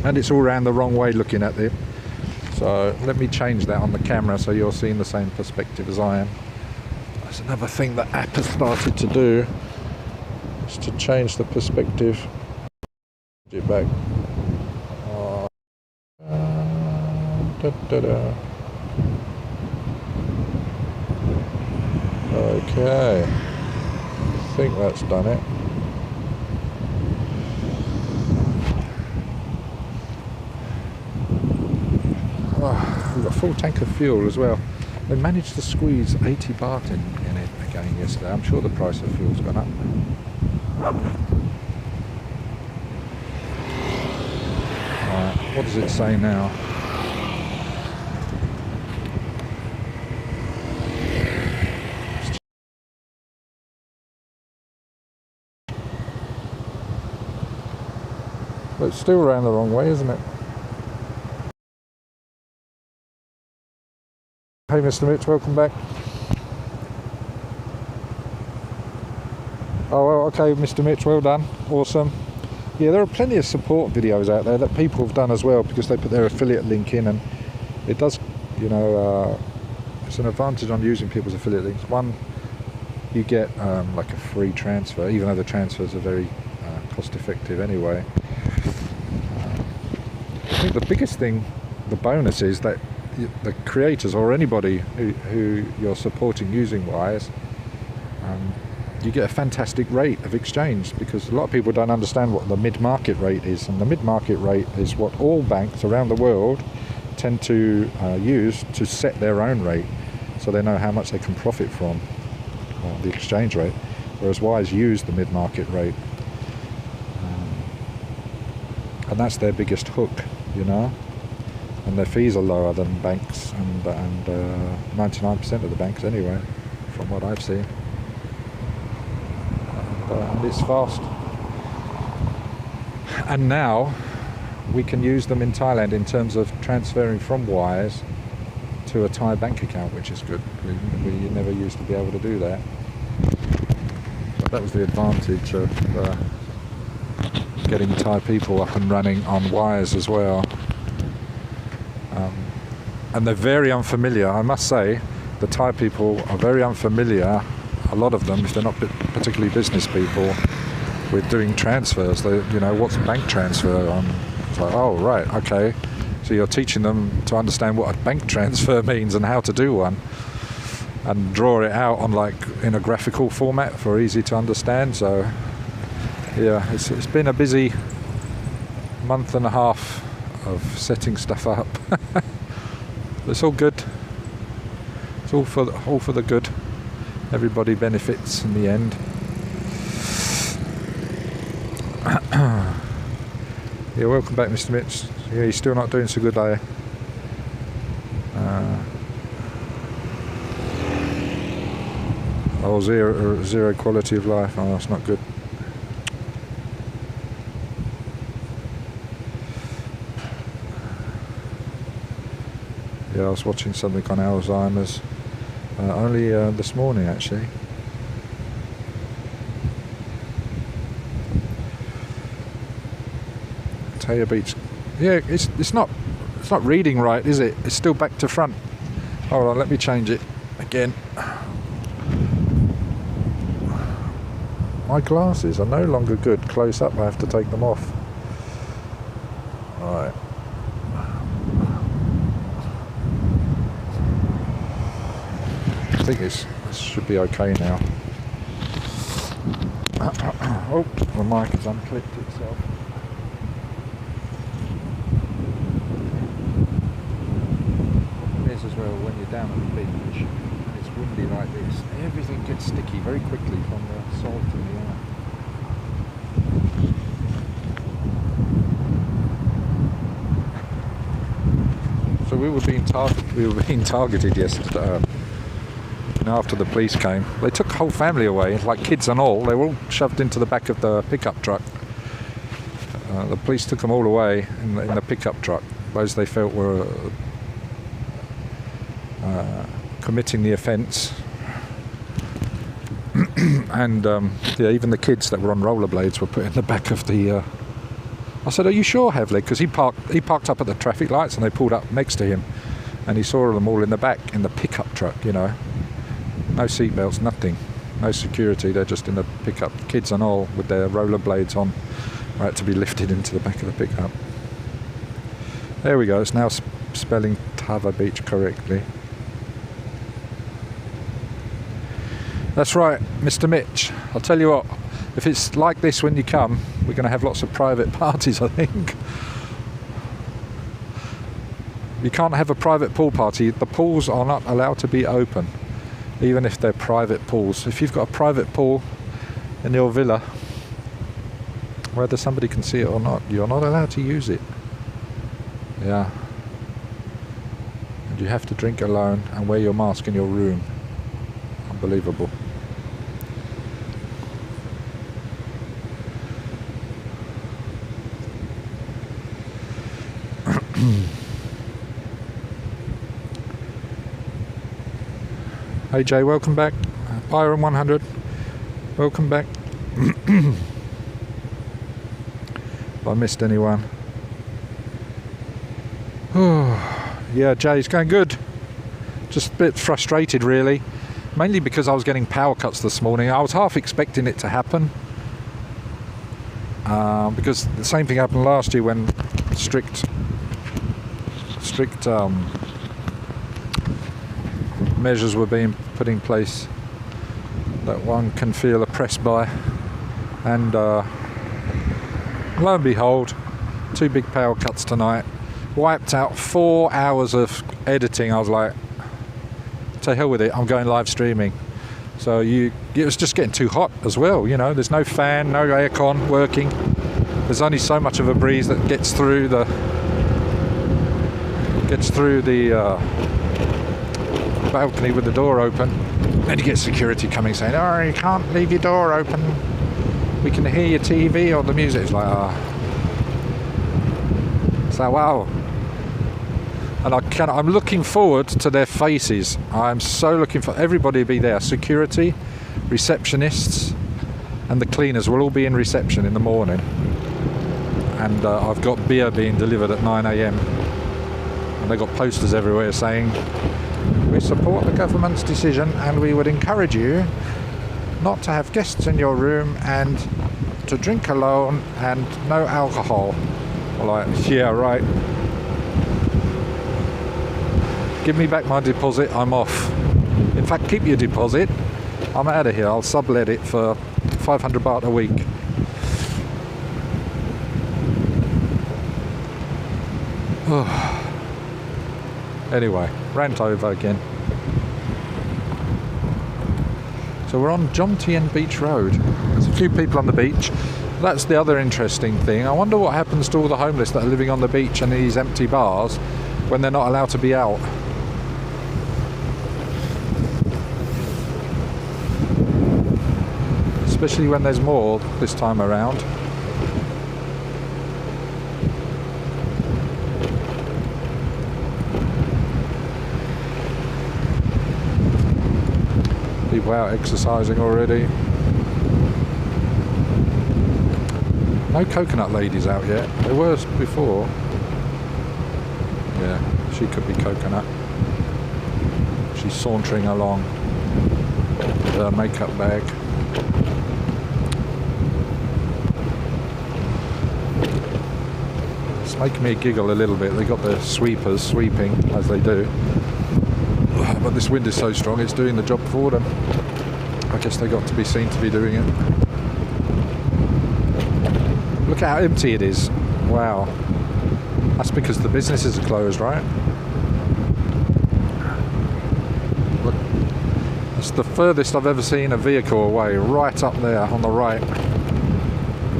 And it's all around the wrong way looking at it. So let me change that on the camera so you're seeing the same perspective as I am. That's another thing the app has started to do, is to change the perspective. Get back. Okay, I think that's done it. Oh, we've got a full tank of fuel as well. They managed to squeeze 80 baht in it again yesterday. I'm sure the price of fuel's gone up. Right, what does it say now? But it's still around the wrong way, isn't it? Hey Mr. Mitch, welcome back. Oh well, okay Mr. Mitch, well done, awesome. Yeah, there are plenty of support videos out there that people have done as well, because they put their affiliate link in, and it does, you know, it's an advantage on using people's affiliate links. One, you get like a free transfer, even though the transfers are very cost effective anyway. I think the biggest thing, the bonus, is that the creators or anybody who you're supporting using Wise, you get a fantastic rate of exchange, because a lot of people don't understand what the mid-market rate is, and the mid-market rate is what all banks around the world tend to use to set their own rate, so they know how much they can profit from the exchange rate, whereas Wise use the mid-market rate. and that's their biggest hook, you know. And their fees are lower than banks, and 99% of the banks anyway, from what I've seen. And it's fast. And now we can use them in Thailand in terms of transferring from wires to a Thai bank account, which is good. We never used to be able to do that. But that was the advantage of getting Thai people up and running on wires as well. And they're very unfamiliar, I must say. The Thai people are very unfamiliar, a lot of them, if they're not particularly business people, with doing transfers. They, you know, what's a bank transfer on? It's like, oh, right, okay. So you're teaching them to understand what a bank transfer means and how to do one, and draw it out on, like, in a graphical format for easy to understand. So yeah, it's been a busy month and a half of setting stuff up. It's all good. It's all for the good. Everybody benefits in the end. Yeah, welcome back, Mr. Mitch. Yeah, you're still not doing so good, are you? Zero quality of life. Oh, that's not good. Yeah, I was watching something on Alzheimer's only this morning, actually. Pattaya Beach. Yeah, it's not reading right, is it? It's still back to front. Hold on, let me change it again. My glasses are no longer good close up. I have to take them off. Right. I think this should be okay now. Oh, the mic has unclipped itself. As well, when you're down at the beach and it's windy like this, everything gets sticky very quickly from the salt in the air. So we were being targeted yesterday. After the police came, they took the whole family away, like kids and all. They were all shoved into the back of the pickup truck. The police took them all away in the pickup truck. Those they felt were committing the offence. And yeah, even the kids that were on rollerblades were put in the back of the... I said, are you sure, Havley? Because he parked up at the traffic lights and they pulled up next to him, and he saw them all in the back in the pickup truck, you know. No seatbelts, nothing. No security, they're just in the pickup. Kids and all with their rollerblades on, right, to be lifted into the back of the pickup. There we go, it's now spelling Tava Beach correctly. That's right, Mr. Mitch. I'll tell you what, if it's like this when you come, we're going to have lots of private parties, I think. You can't have a private pool party. The pools are not allowed to be open, even if they're private pools. If you've got a private pool in your villa, whether somebody can see it or not, you're not allowed to use it. Yeah. And you have to drink alone and wear your mask in your room. Unbelievable. Hey Jay, welcome back. Byron 100, welcome back. If I missed anyone. Oh, yeah, Jay's going good. Just a bit frustrated, really. Mainly because I was getting power cuts this morning. I was half expecting it to happen. Because the same thing happened last year when strict measures were being put in place that one can feel oppressed by, and lo and behold, 2 big power cuts tonight, wiped out 4 hours of editing. I was like, to hell with it, I'm going live streaming. So it was just getting too hot as well, you know. There's no fan, no aircon working. there's only so much of a breeze that gets through the balcony with the door open. Then you get security coming saying, "Oh, you can't leave your door open. We can hear your TV or the music." It's like, So wow. And I'm looking forward to their faces. I'm so looking for everybody to be there. Security, receptionists, and the cleaners will all be in reception in the morning. And I've got beer being delivered at 9 a.m. And they've got posters everywhere saying, "We support the government's decision and we would encourage you not to have guests in your room and to drink alone and no alcohol." Well, like, yeah, right. Give me back my deposit, I'm off. In fact, keep your deposit. I'm out of here. I'll sublet it for 500 baht a week. Anyway, rant over again. So we're on Jomtien Beach Road. There's a few people on the beach. That's the other interesting thing. I wonder what happens to all the homeless that are living on the beach and these empty bars when they're not allowed to be out. Especially when there's more this time around. People out exercising already. No coconut ladies out yet. There were before. Yeah, she could be coconut. She's sauntering along with her makeup bag. It's making me giggle a little bit. They got the sweepers sweeping as they do. But this wind is so strong, it's doing the job for them. I guess they got to be seen to be doing it. Look at how empty it is. Wow. That's because the businesses are closed, right? Look, it's the furthest I've ever seen a vehicle away, right up there on the right.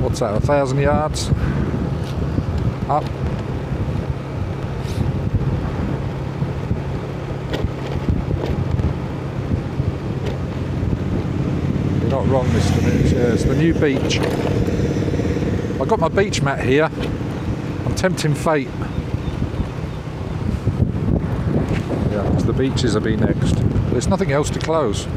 What's that, 1,000 yards? Up. Not wrong, Mr. Mitch. Yeah, it's the new beach. I've got my beach mat here. I'm tempting fate. Yeah, because the beaches will be next. There's nothing else to close.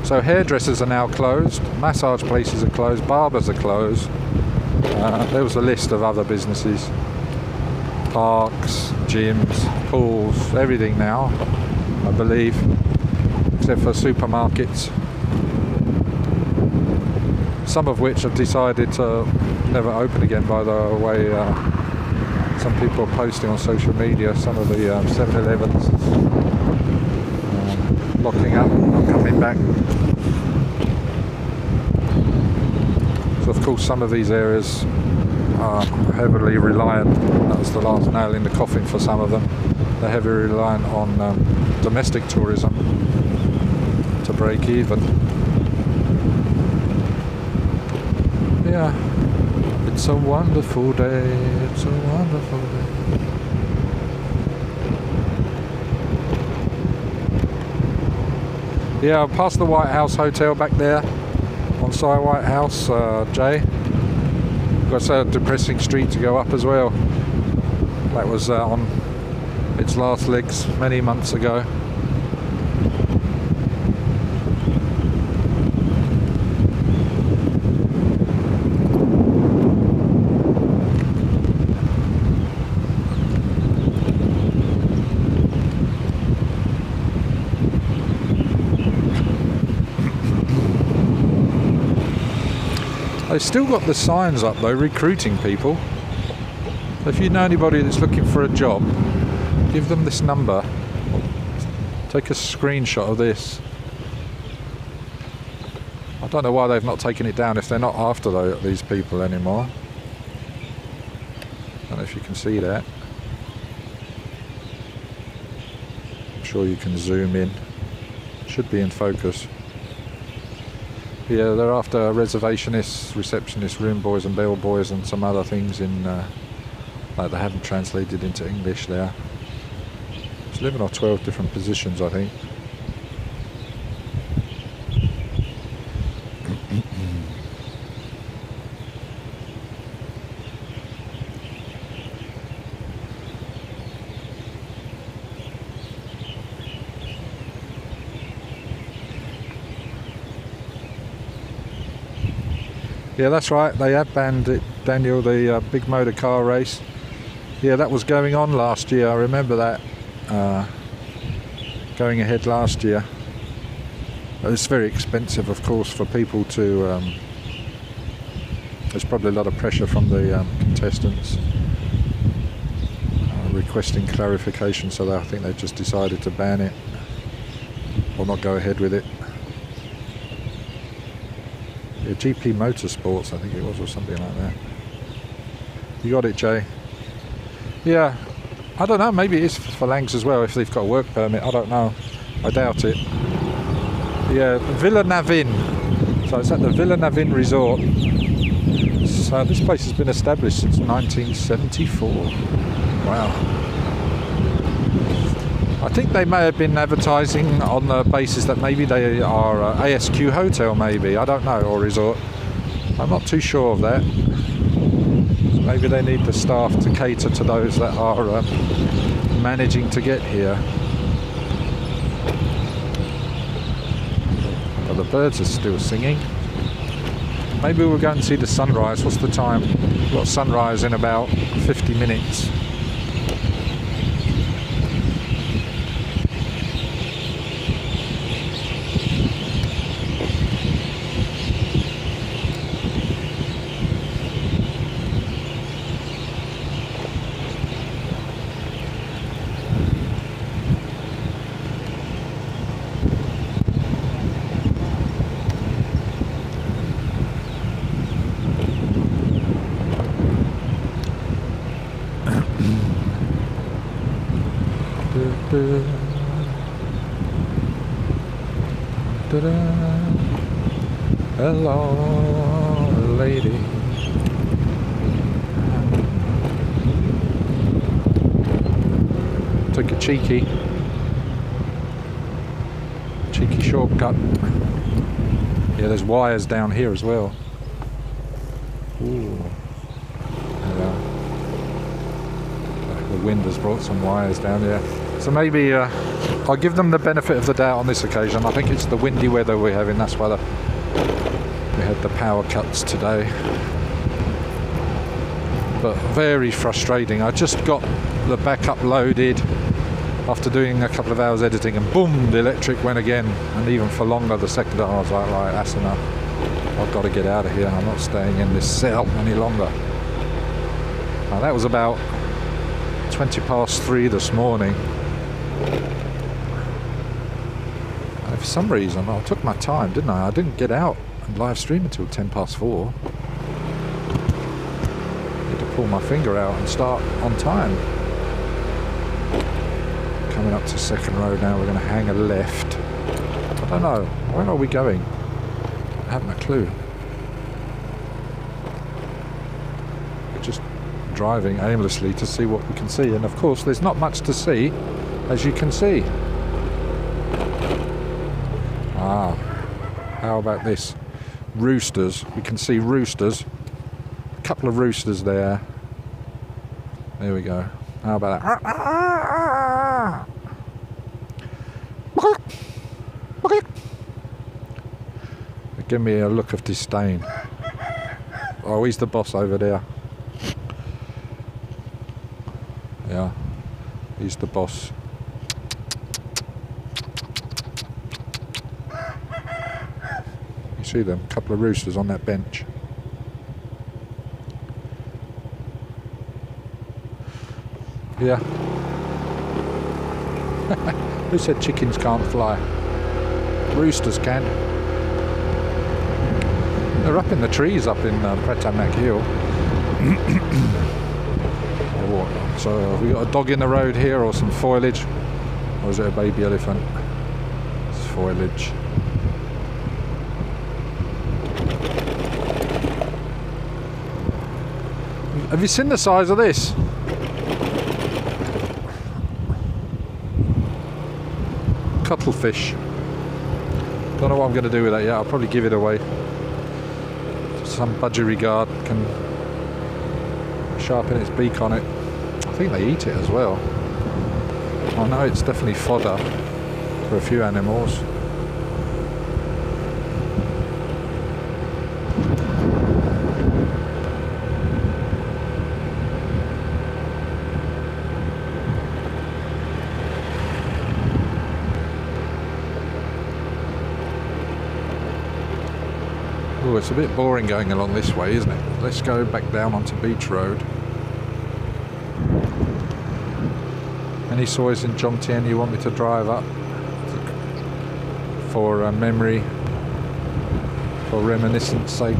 So hairdressers are now closed, massage places are closed, barbers are closed. There was a list of other businesses. Parks, gyms, pools, everything now, I believe, except for supermarkets, some of which have decided to never open again, by the way. Some people are posting on social media, some of the 7-Elevens locking up, not coming back. So of course some of these areas are heavily reliant, that was the last nail in the coffin for some of them, they're heavily reliant on domestic tourism to break even. Yeah, it's a wonderful day, it's a wonderful day. Yeah, past the White House Hotel back there, on side White House, Jay. Got a depressing street to go up as well. That was on its last legs many months ago. They've still got the signs up though, recruiting people. If you know anybody that's looking for a job, give them this number. Take a screenshot of this. I don't know why they've not taken it down if they're not after these people anymore. I don't know if you can see that. I'm sure you can zoom in. Should be in focus. Yeah, they're after reservationists, receptionists, room boys and bell boys and some other things in like they haven't translated into English there. It's 11 or 12 different positions, I think. Yeah, that's right, they have banned it, Daniel, the big motor car race. Yeah, that was going on last year, I remember that. Going ahead last year. It's very expensive, of course, for people to... there's probably a lot of pressure from the contestants requesting clarification, so I think they just decided to ban it or not go ahead with it. Yeah, GP Motorsports, I think it was, or something like that. You got it, Jay? Yeah, I don't know, maybe it is for Langs as well, if they've got a work permit, I don't know. I doubt it. Yeah, Villa Navin. So it's at the Villa Navin Resort. So this place has been established since 1974. Wow. I think they may have been advertising on the basis that maybe they are ASQ Hotel, maybe, I don't know, or resort. I'm not too sure of that. Maybe they need the staff to cater to those that are managing to get here. But the birds are still singing. Maybe we'll go and see the sunrise. What's the time? We've got sunrise in about 50 minutes. Hello, lady. Took a cheeky shortcut. Yeah, there's wires down here as well. Ooh. Yeah. The wind has brought some wires down here. So maybe I'll give them the benefit of the doubt on this occasion. I think it's the windy weather we're having, that's why we had the power cuts today. But very frustrating. I just got the backup loaded after doing a couple of hours editing, and boom, the electric went again, and even for longer the second I was like, right, that's enough. I've got to get out of here. I'm not staying in this cell any longer. Now that was about 3:20 this morning. And for some reason I took my time, didn't I? I didn't get out and live stream until 4:10. I had to pull my finger out and start on time. Coming up to Second Road now, we're going to hang a left. I don't know, where are we going? I haven't a clue. We're just driving aimlessly to see what we can see, and of course there's not much to see, as you can see. Ah, how about this? Roosters. We can see roosters. A couple of roosters there. There we go. How about that? Give me a look of disdain. Oh, he's the boss over there. Yeah, he's the boss. You see them? A couple of roosters on that bench. Yeah. Who said chickens can't fly? Roosters can. They're up in the trees up in Pattaya Hill. So have we got a dog in the road here, or some foliage? Or is it a baby elephant? It's foliage. Have you seen the size of this? Cuttlefish. Don't know what I'm going to do with that yet. I'll probably give it away. Some budgerigard can sharpen its beak on it. I think they eat it as well. I know it's definitely fodder for a few animals. Oh, it's a bit boring going along this way, isn't it? Let's go back down onto Beach Road. Any soys in Jomtien you want me to drive up for memory, for reminiscence sake?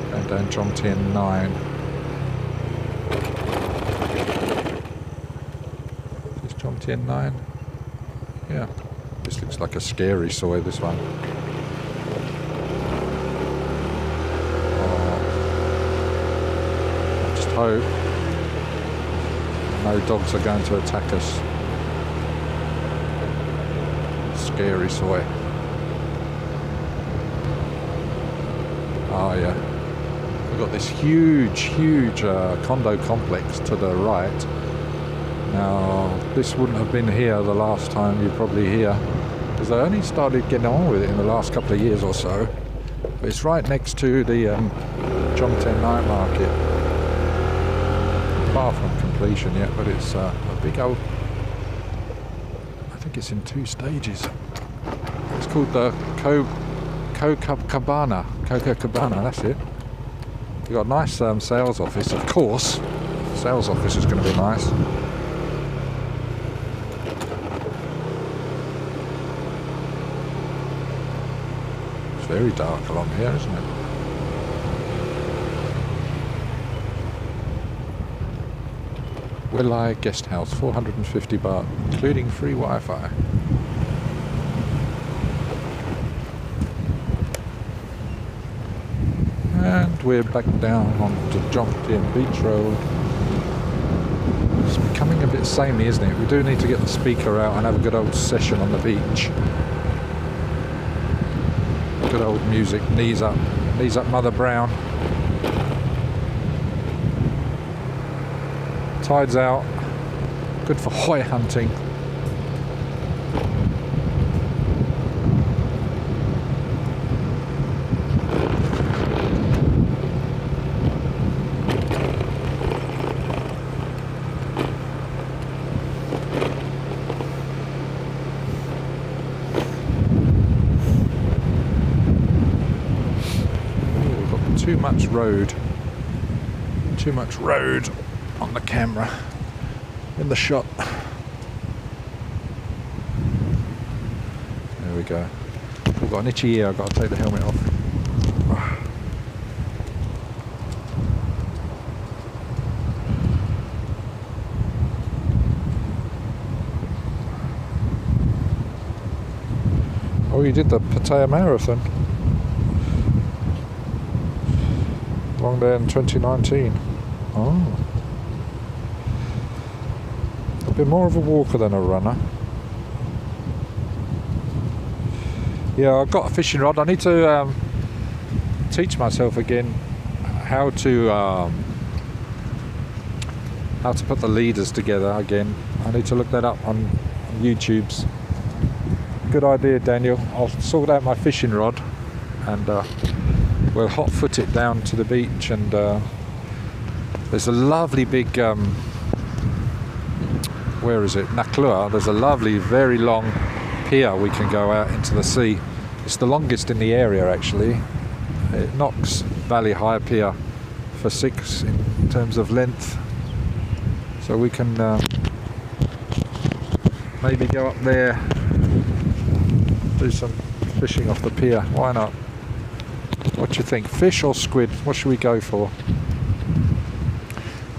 Going down Jomtien 9. Is Jomtien 9? Yeah. This looks like a scary soy, this one. Hope no dogs are going to attack us. Scary soy. Oh yeah, we've got this huge condo complex to the right. Now this wouldn't have been here the last time you're probably here, because they only started getting on with it in the last couple of years or so. But it's right next to the Jomtien night market. Far from completion yet, but it's a big old, I think it's in 2 stages. It's called the Copacabana, that's it. You've got a nice sales office, of course. Sales office is going to be nice. It's very dark along here, isn't it? Wilai Guest House, 450 baht, including free Wi-Fi. And we're back down onto Jomtien Beach Road. It's becoming a bit samey, isn't it? We do need to get the speaker out and have a good old session on the beach. Good old music, knees up Mother Brown. Tide's out, good for hoi hunting. We've got too much road on the camera in the shot. There we go. I've got an itchy ear, I've got to take the helmet off. Oh, you did the Pattaya Marathon. Long day in 2019. Oh. I've been more of a walker than a runner. Yeah, I've got a fishing rod. I need to teach myself again how to put the leaders together again. I need to look that up on YouTube's. Good idea, Daniel. I'll sort out my fishing rod and we'll hot foot it down to the beach. And there's a lovely big where is it? Naklua. There's a lovely, very long pier we can go out into the sea. It's the longest in the area, actually. It knocks Valley High Pier for 6 in terms of length. So we can maybe go up there, do some fishing off the pier. Why not? What do you think? Fish or squid? What should we go for?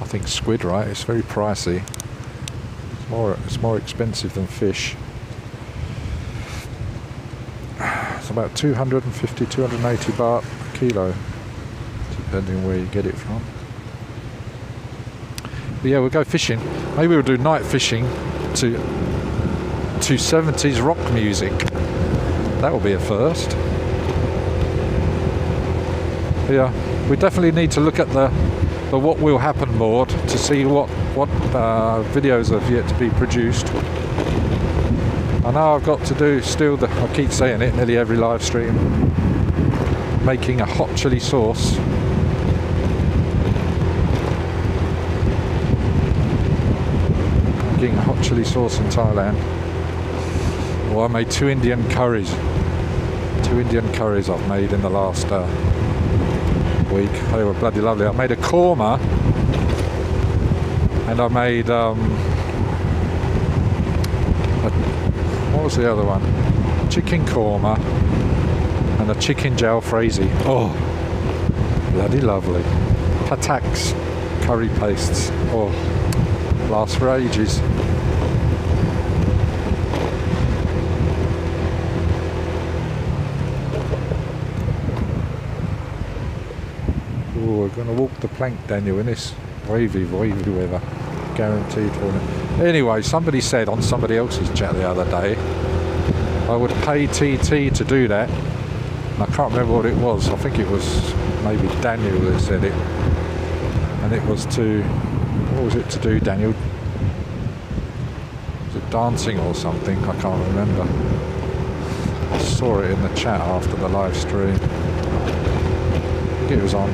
I think squid, right? It's very pricey. It's more expensive than fish. So about 250, 280 baht a kilo, depending where you get it from. But yeah, we'll go fishing. Maybe we'll do night fishing to 70s rock music. That will be a first. But yeah, we definitely need to look at the what will happen board to see what videos have yet to be produced. I know I've got to do still I keep saying it nearly every live stream, making a hot chili sauce. Making a hot chili sauce in Thailand. Well, I made 2 Indian curries. 2 Indian curries I've made in the last week. They were bloody lovely. I made a korma, and I made what was the other one? Chicken korma and a chicken jalfrezi. Oh, bloody lovely. Pattaks curry pastes. Oh, lasts for ages. Oh, we're going to walk the plank, Daniel, in this wavy weather. Guaranteed for it. Anyway, somebody said on somebody else's chat the other day I would pay TT to do that. I can't remember what it was. I think it was maybe Daniel that said it. And it was to... What was it to do, Daniel? Was it dancing or something? I can't remember. I saw it in the chat after the live stream. I think it was on...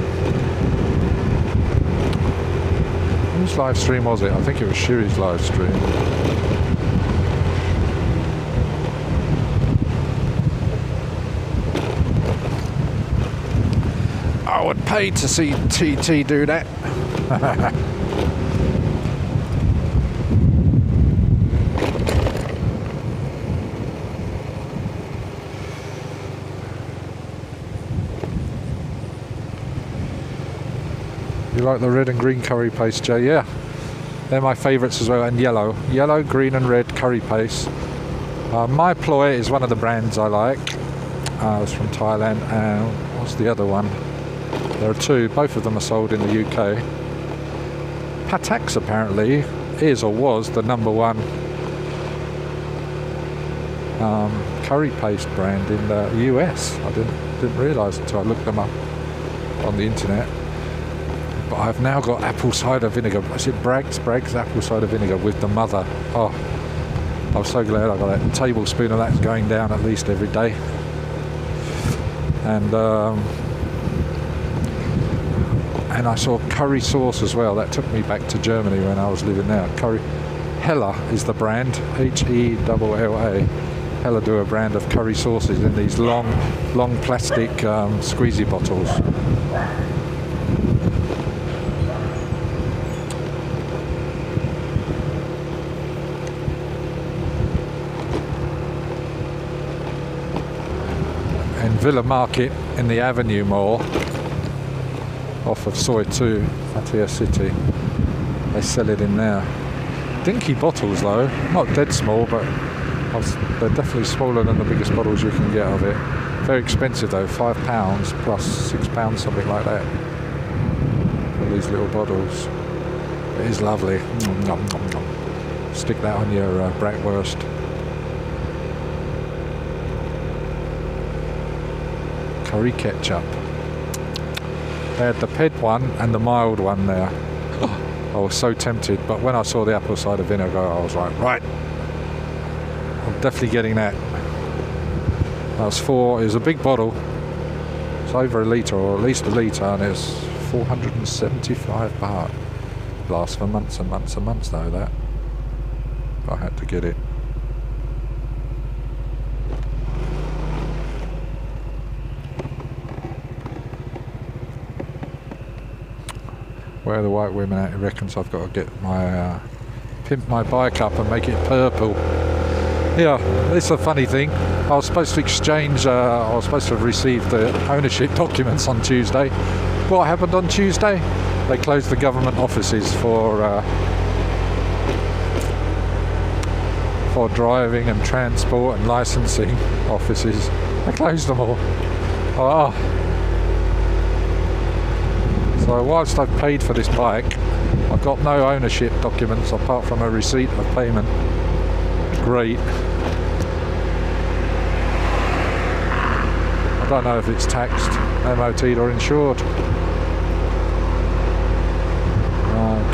Whose live stream was it? I think it was Shiri's live stream. I would pay to see TT do that. You like the red and green curry paste, Jay? Yeah, they're my favourites as well. And yellow, green and red curry paste. My Ploy is one of the brands I like. It's from Thailand. And what's the other one? There are 2. Both of them are sold in the UK. Pattaks apparently is or was the #1 curry paste brand in the US. I didn't realise until I looked them up on the internet. But I've now got apple cider vinegar. Is it Bragg's apple cider vinegar with the mother? Oh, I'm so glad I got that. A tablespoon of that's going down at least every day. And I saw curry sauce as well. That took me back to Germany when I was living there. Curry Hella is the brand. Hella. Hella do a brand of curry sauces in these long plastic squeezy bottles. Villa Market in the Avenue Mall off of Soi 2, Pattaya City. They sell it in there. Dinky bottles though, not dead small, but they're definitely smaller than the biggest bottles you can get of it. Very expensive though, £5 plus £6, something like that, for these little bottles. It is lovely. Stick that on your bratwurst. Curry ketchup. They had the ped one and the mild one there. I was so tempted, but when I saw the apple cider vinegar, I was like, right, I'm definitely getting that. That was it was a big bottle. It's over a litre, or at least a litre, and it's 475 baht. Lasts for months and months and months though, that. But I had to get it. Where are the white women at? He reckons I've got to get my pimp my bike up and make it purple. Yeah, it's a funny thing. I was supposed to exchange. I was supposed to have received the ownership documents on Tuesday. What happened on Tuesday? They closed the government offices for driving and transport and licensing offices. They closed them all. Oh. So whilst I've paid for this bike, I've got no ownership documents apart from a receipt of payment. Great. I don't know if it's taxed, MOT'd or insured.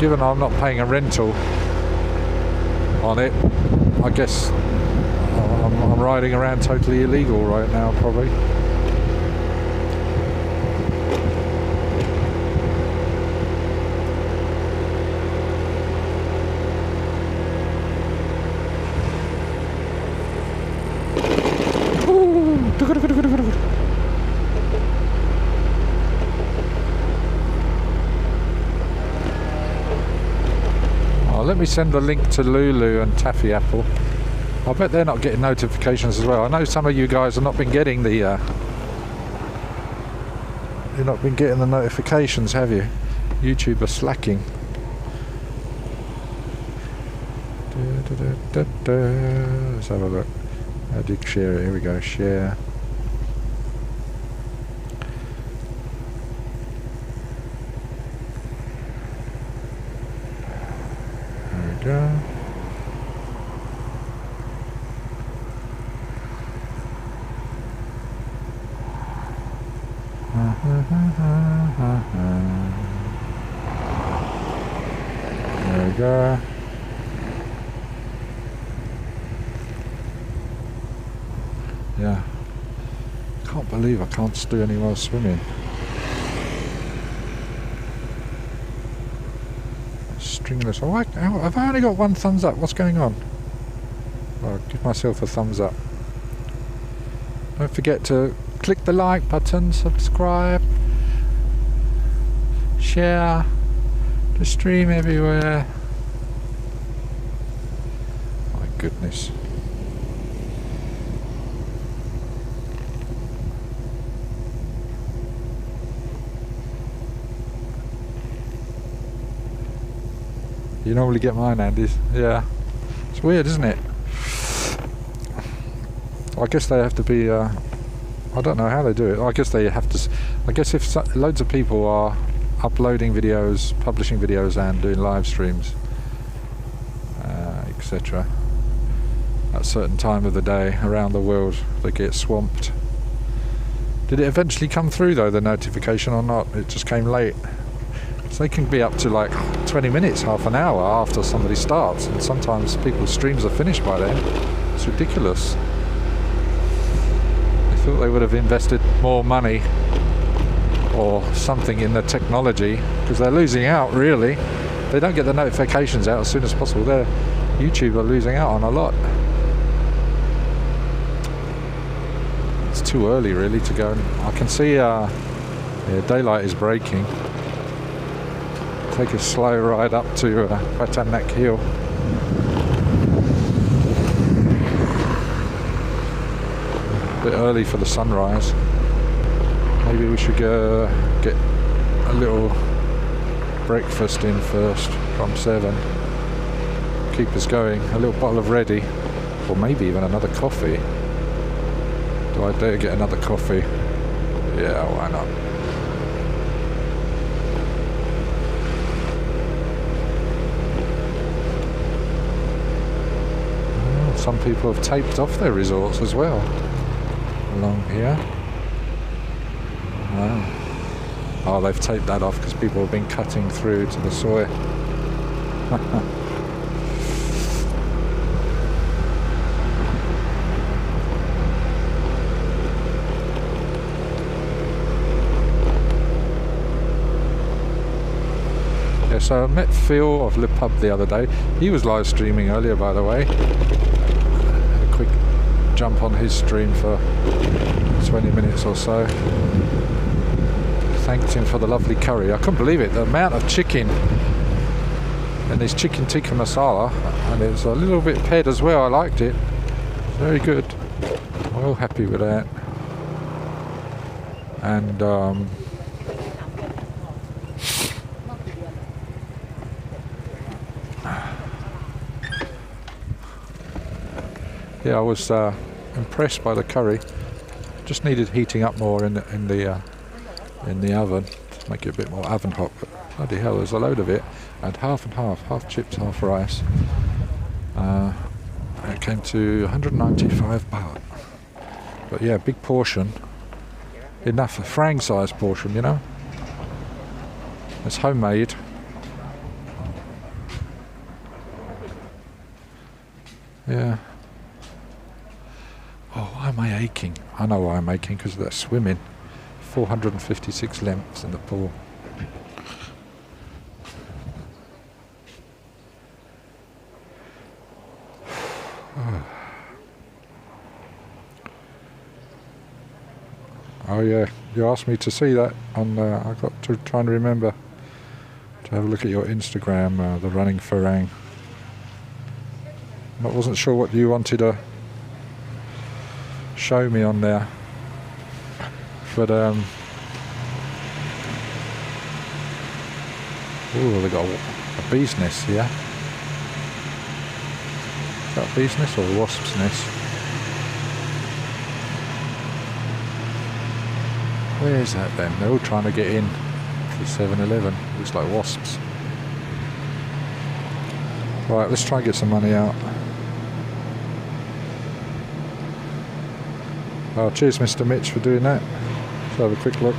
Given I'm not paying a rental on it, I guess I'm riding around totally illegal right now, probably. Let me send the link to Lulu and Taffy Apple. I bet they're not getting notifications as well. I know some of you guys have not been getting the you've not been getting the notifications, have you? YouTube are slacking. Let's have a look. How do you share it? Here we go. Share. Go. There we go. Yeah. Can't believe I can't do any more swimming. Stringless. Oh, have I only got one thumbs up? What's going on? I'll give myself a thumbs up. Don't forget to click the like button, subscribe, share the stream everywhere. My goodness. You normally get mine, Andy. Yeah. It's weird, isn't it? I guess they have to be, I don't know how they do it. I guess they have to, I guess if loads of people are uploading videos, publishing videos and doing live streams, etc. at a certain time of the day around the world, they get swamped. Did it eventually come through though, the notification, or not? It just came late. So they can be up to like 20 minutes, half an hour after somebody starts, and sometimes people's streams are finished by then. It's ridiculous. I thought they would have invested more money or something in the technology, because they're losing out really. They don't get the notifications out as soon as possible. YouTube are losing out on a lot. It's too early really to go. I can see yeah, daylight is breaking. Take a slow ride up to Pattaya Hill. A bit early for the sunrise. Maybe we should go get a little breakfast in first from 7. Keep us going. A little bottle of ready, or maybe even another coffee. Do I dare get another coffee? Yeah, why not? Some people have taped off their resorts as well along here. Wow. Oh, they've taped that off because people have been cutting through to the soil. Yeah, so I met Phil of Le Pub the other day. He was live streaming earlier, by the way. Quick jump on his stream for 20 minutes or so. Thanked him for the lovely curry. I couldn't believe it, the amount of chicken and this chicken tikka masala, and it was a little bit ped as well. I liked it. Very good. Well happy with that. And yeah, I was impressed by the curry. Just needed heating up more in the oven to make it a bit more oven hot. But bloody hell, there's a load of it, and half and half chips, half rice. It came to 195 baht. But yeah, big portion, enough, a Frang size portion, you know. It's homemade. Yeah. Oh, why am I aching? I know why I'm aching, because of that swimming. 456 lengths in the pool. Oh yeah, you asked me to see that, and I got to try and remember to have a look at your Instagram, the running Farang. I wasn't sure what you wanted to show me on there, but oh, they got a bee's nest here. Is that a bee's nest or a wasp's nest? Where is that then? They're all trying to get in to 7-Eleven. Looks like wasps. Right, let's try and get some money out. Oh, cheers, Mr. Mitch, for doing that. Let's have a quick look.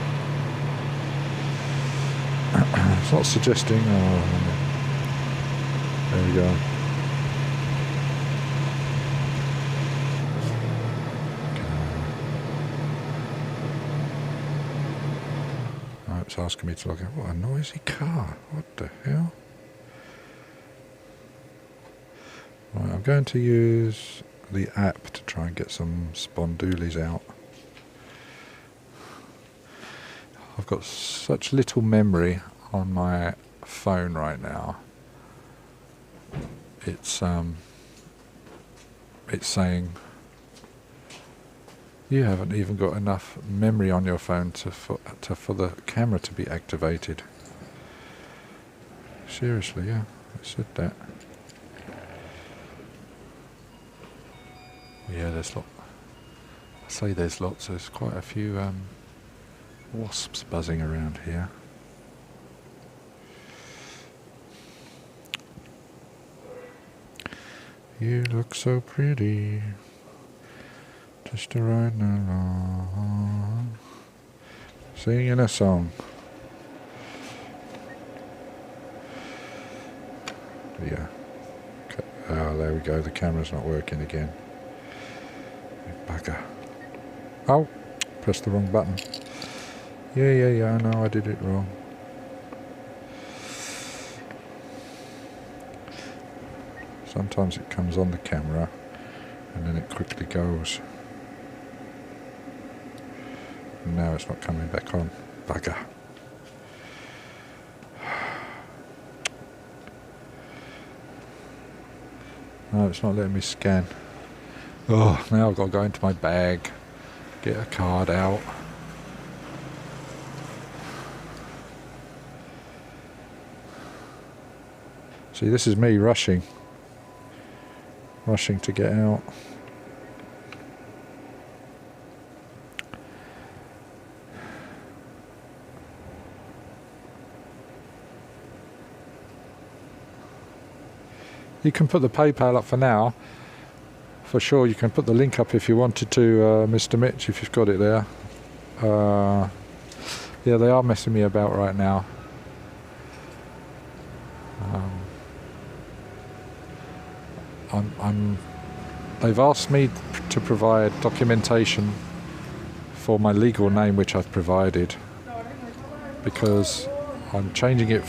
It's not suggesting. Oh, there we go. Oh, it's asking me to log in. What a noisy car. What the hell? Right, I'm going to use the app to try and get some spondoolies out. I've got such little memory on my phone right now. It's saying you haven't even got enough memory on your phone for the camera to be activated. Seriously, yeah, it said that. Yeah, there's lots. There's quite a few wasps buzzing around here. You look so pretty, just a riding along, singing a song. Yeah. Oh, there we go. The camera's not working again. Bugger. Oh, pressed the wrong button. Yeah, I know I did it wrong. Sometimes it comes on the camera and then it quickly goes. And now it's not coming back on. Bugger. No, it's not letting me scan. Oh, now I've got to go into my bag, get a card out. See, this is me rushing to get out. You can put the PayPal up for now. For sure, you can put the link up if you wanted to, Mr. Mitch, if you've got it there. Yeah, they are messing me about right now. They've asked me to provide documentation for my legal name, which I've provided, because I'm changing it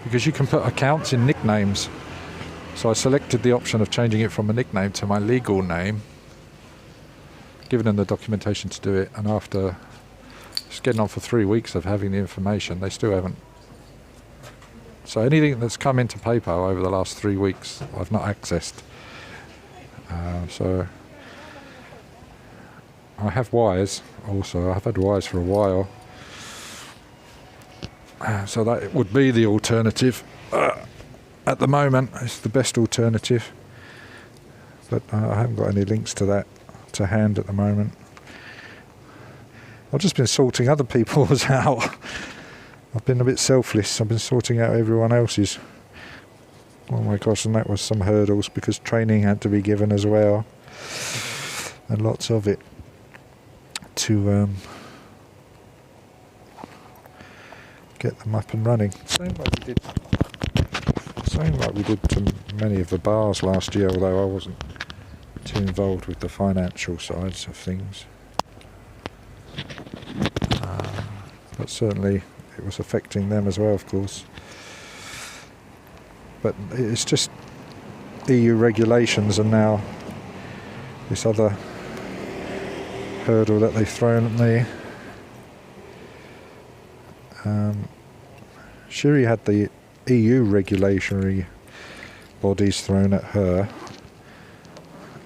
because you can put accounts in nicknames. So I selected the option of changing it from a nickname to my legal name, giving them the documentation to do it, and after it's getting on for 3 weeks of having the information, they still haven't. So anything that's come into PayPal over the last 3 weeks, I've not accessed. So I have Wise also. I've had Wise for a while. So that would be the alternative. At the moment, it's the best alternative. But I haven't got any links to that to hand at the moment. I've just been sorting other people's out. I've been a bit selfless. I've been sorting out everyone else's. Oh my gosh, and that was some hurdles because training had to be given as well. And lots of it to get them up and running. Same like we did to many of the bars last year, although I wasn't too involved with the financial sides of things. But certainly it was affecting them as well, of course. But it's just EU regulations and now this other hurdle that they've thrown at me. Shiri had the EU regulatory bodies thrown at her,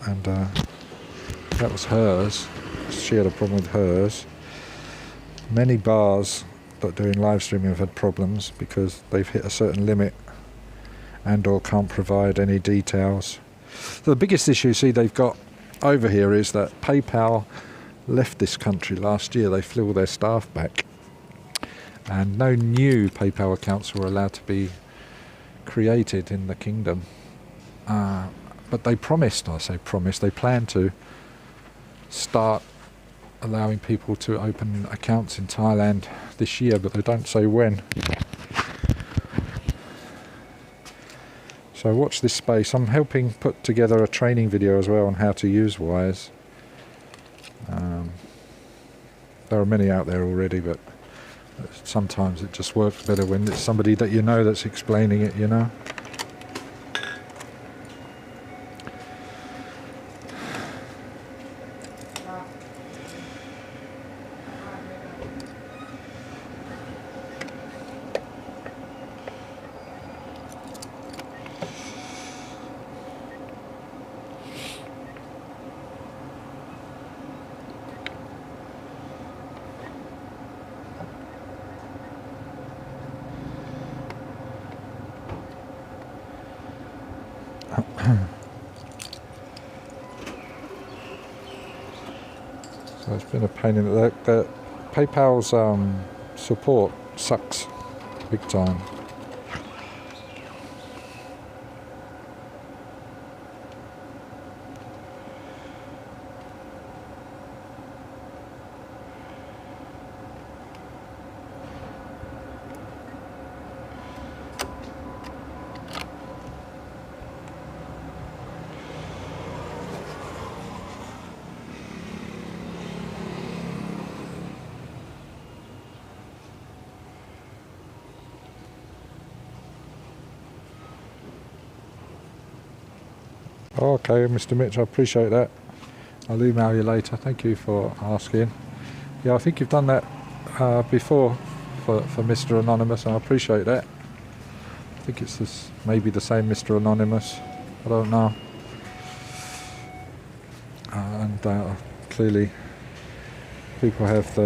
and that was hers. She had a problem with hers. Many bars that are doing live streaming have had problems because they've hit a certain limit and or can't provide any details. So the biggest issue, see, they've got over here is that PayPal left this country last year. They flew all their staff back and no new PayPal accounts were allowed to be created in the kingdom. But they promised, they plan to start allowing people to open accounts in Thailand this year, but they don't say when. So watch this space. I'm helping put together a training video as well on how to use Wise. There are many out there already, but sometimes it just works better when it's somebody that you know that's explaining it, you know. So it's been a pain in the PayPal's support sucks big time. Okay, Mr. Mitch, I appreciate that. I'll email you later. Thank you for asking. Yeah, I think you've done that before for Mr. Anonymous, and I appreciate that. I think it's maybe the same Mr. Anonymous. I don't know. And clearly people have the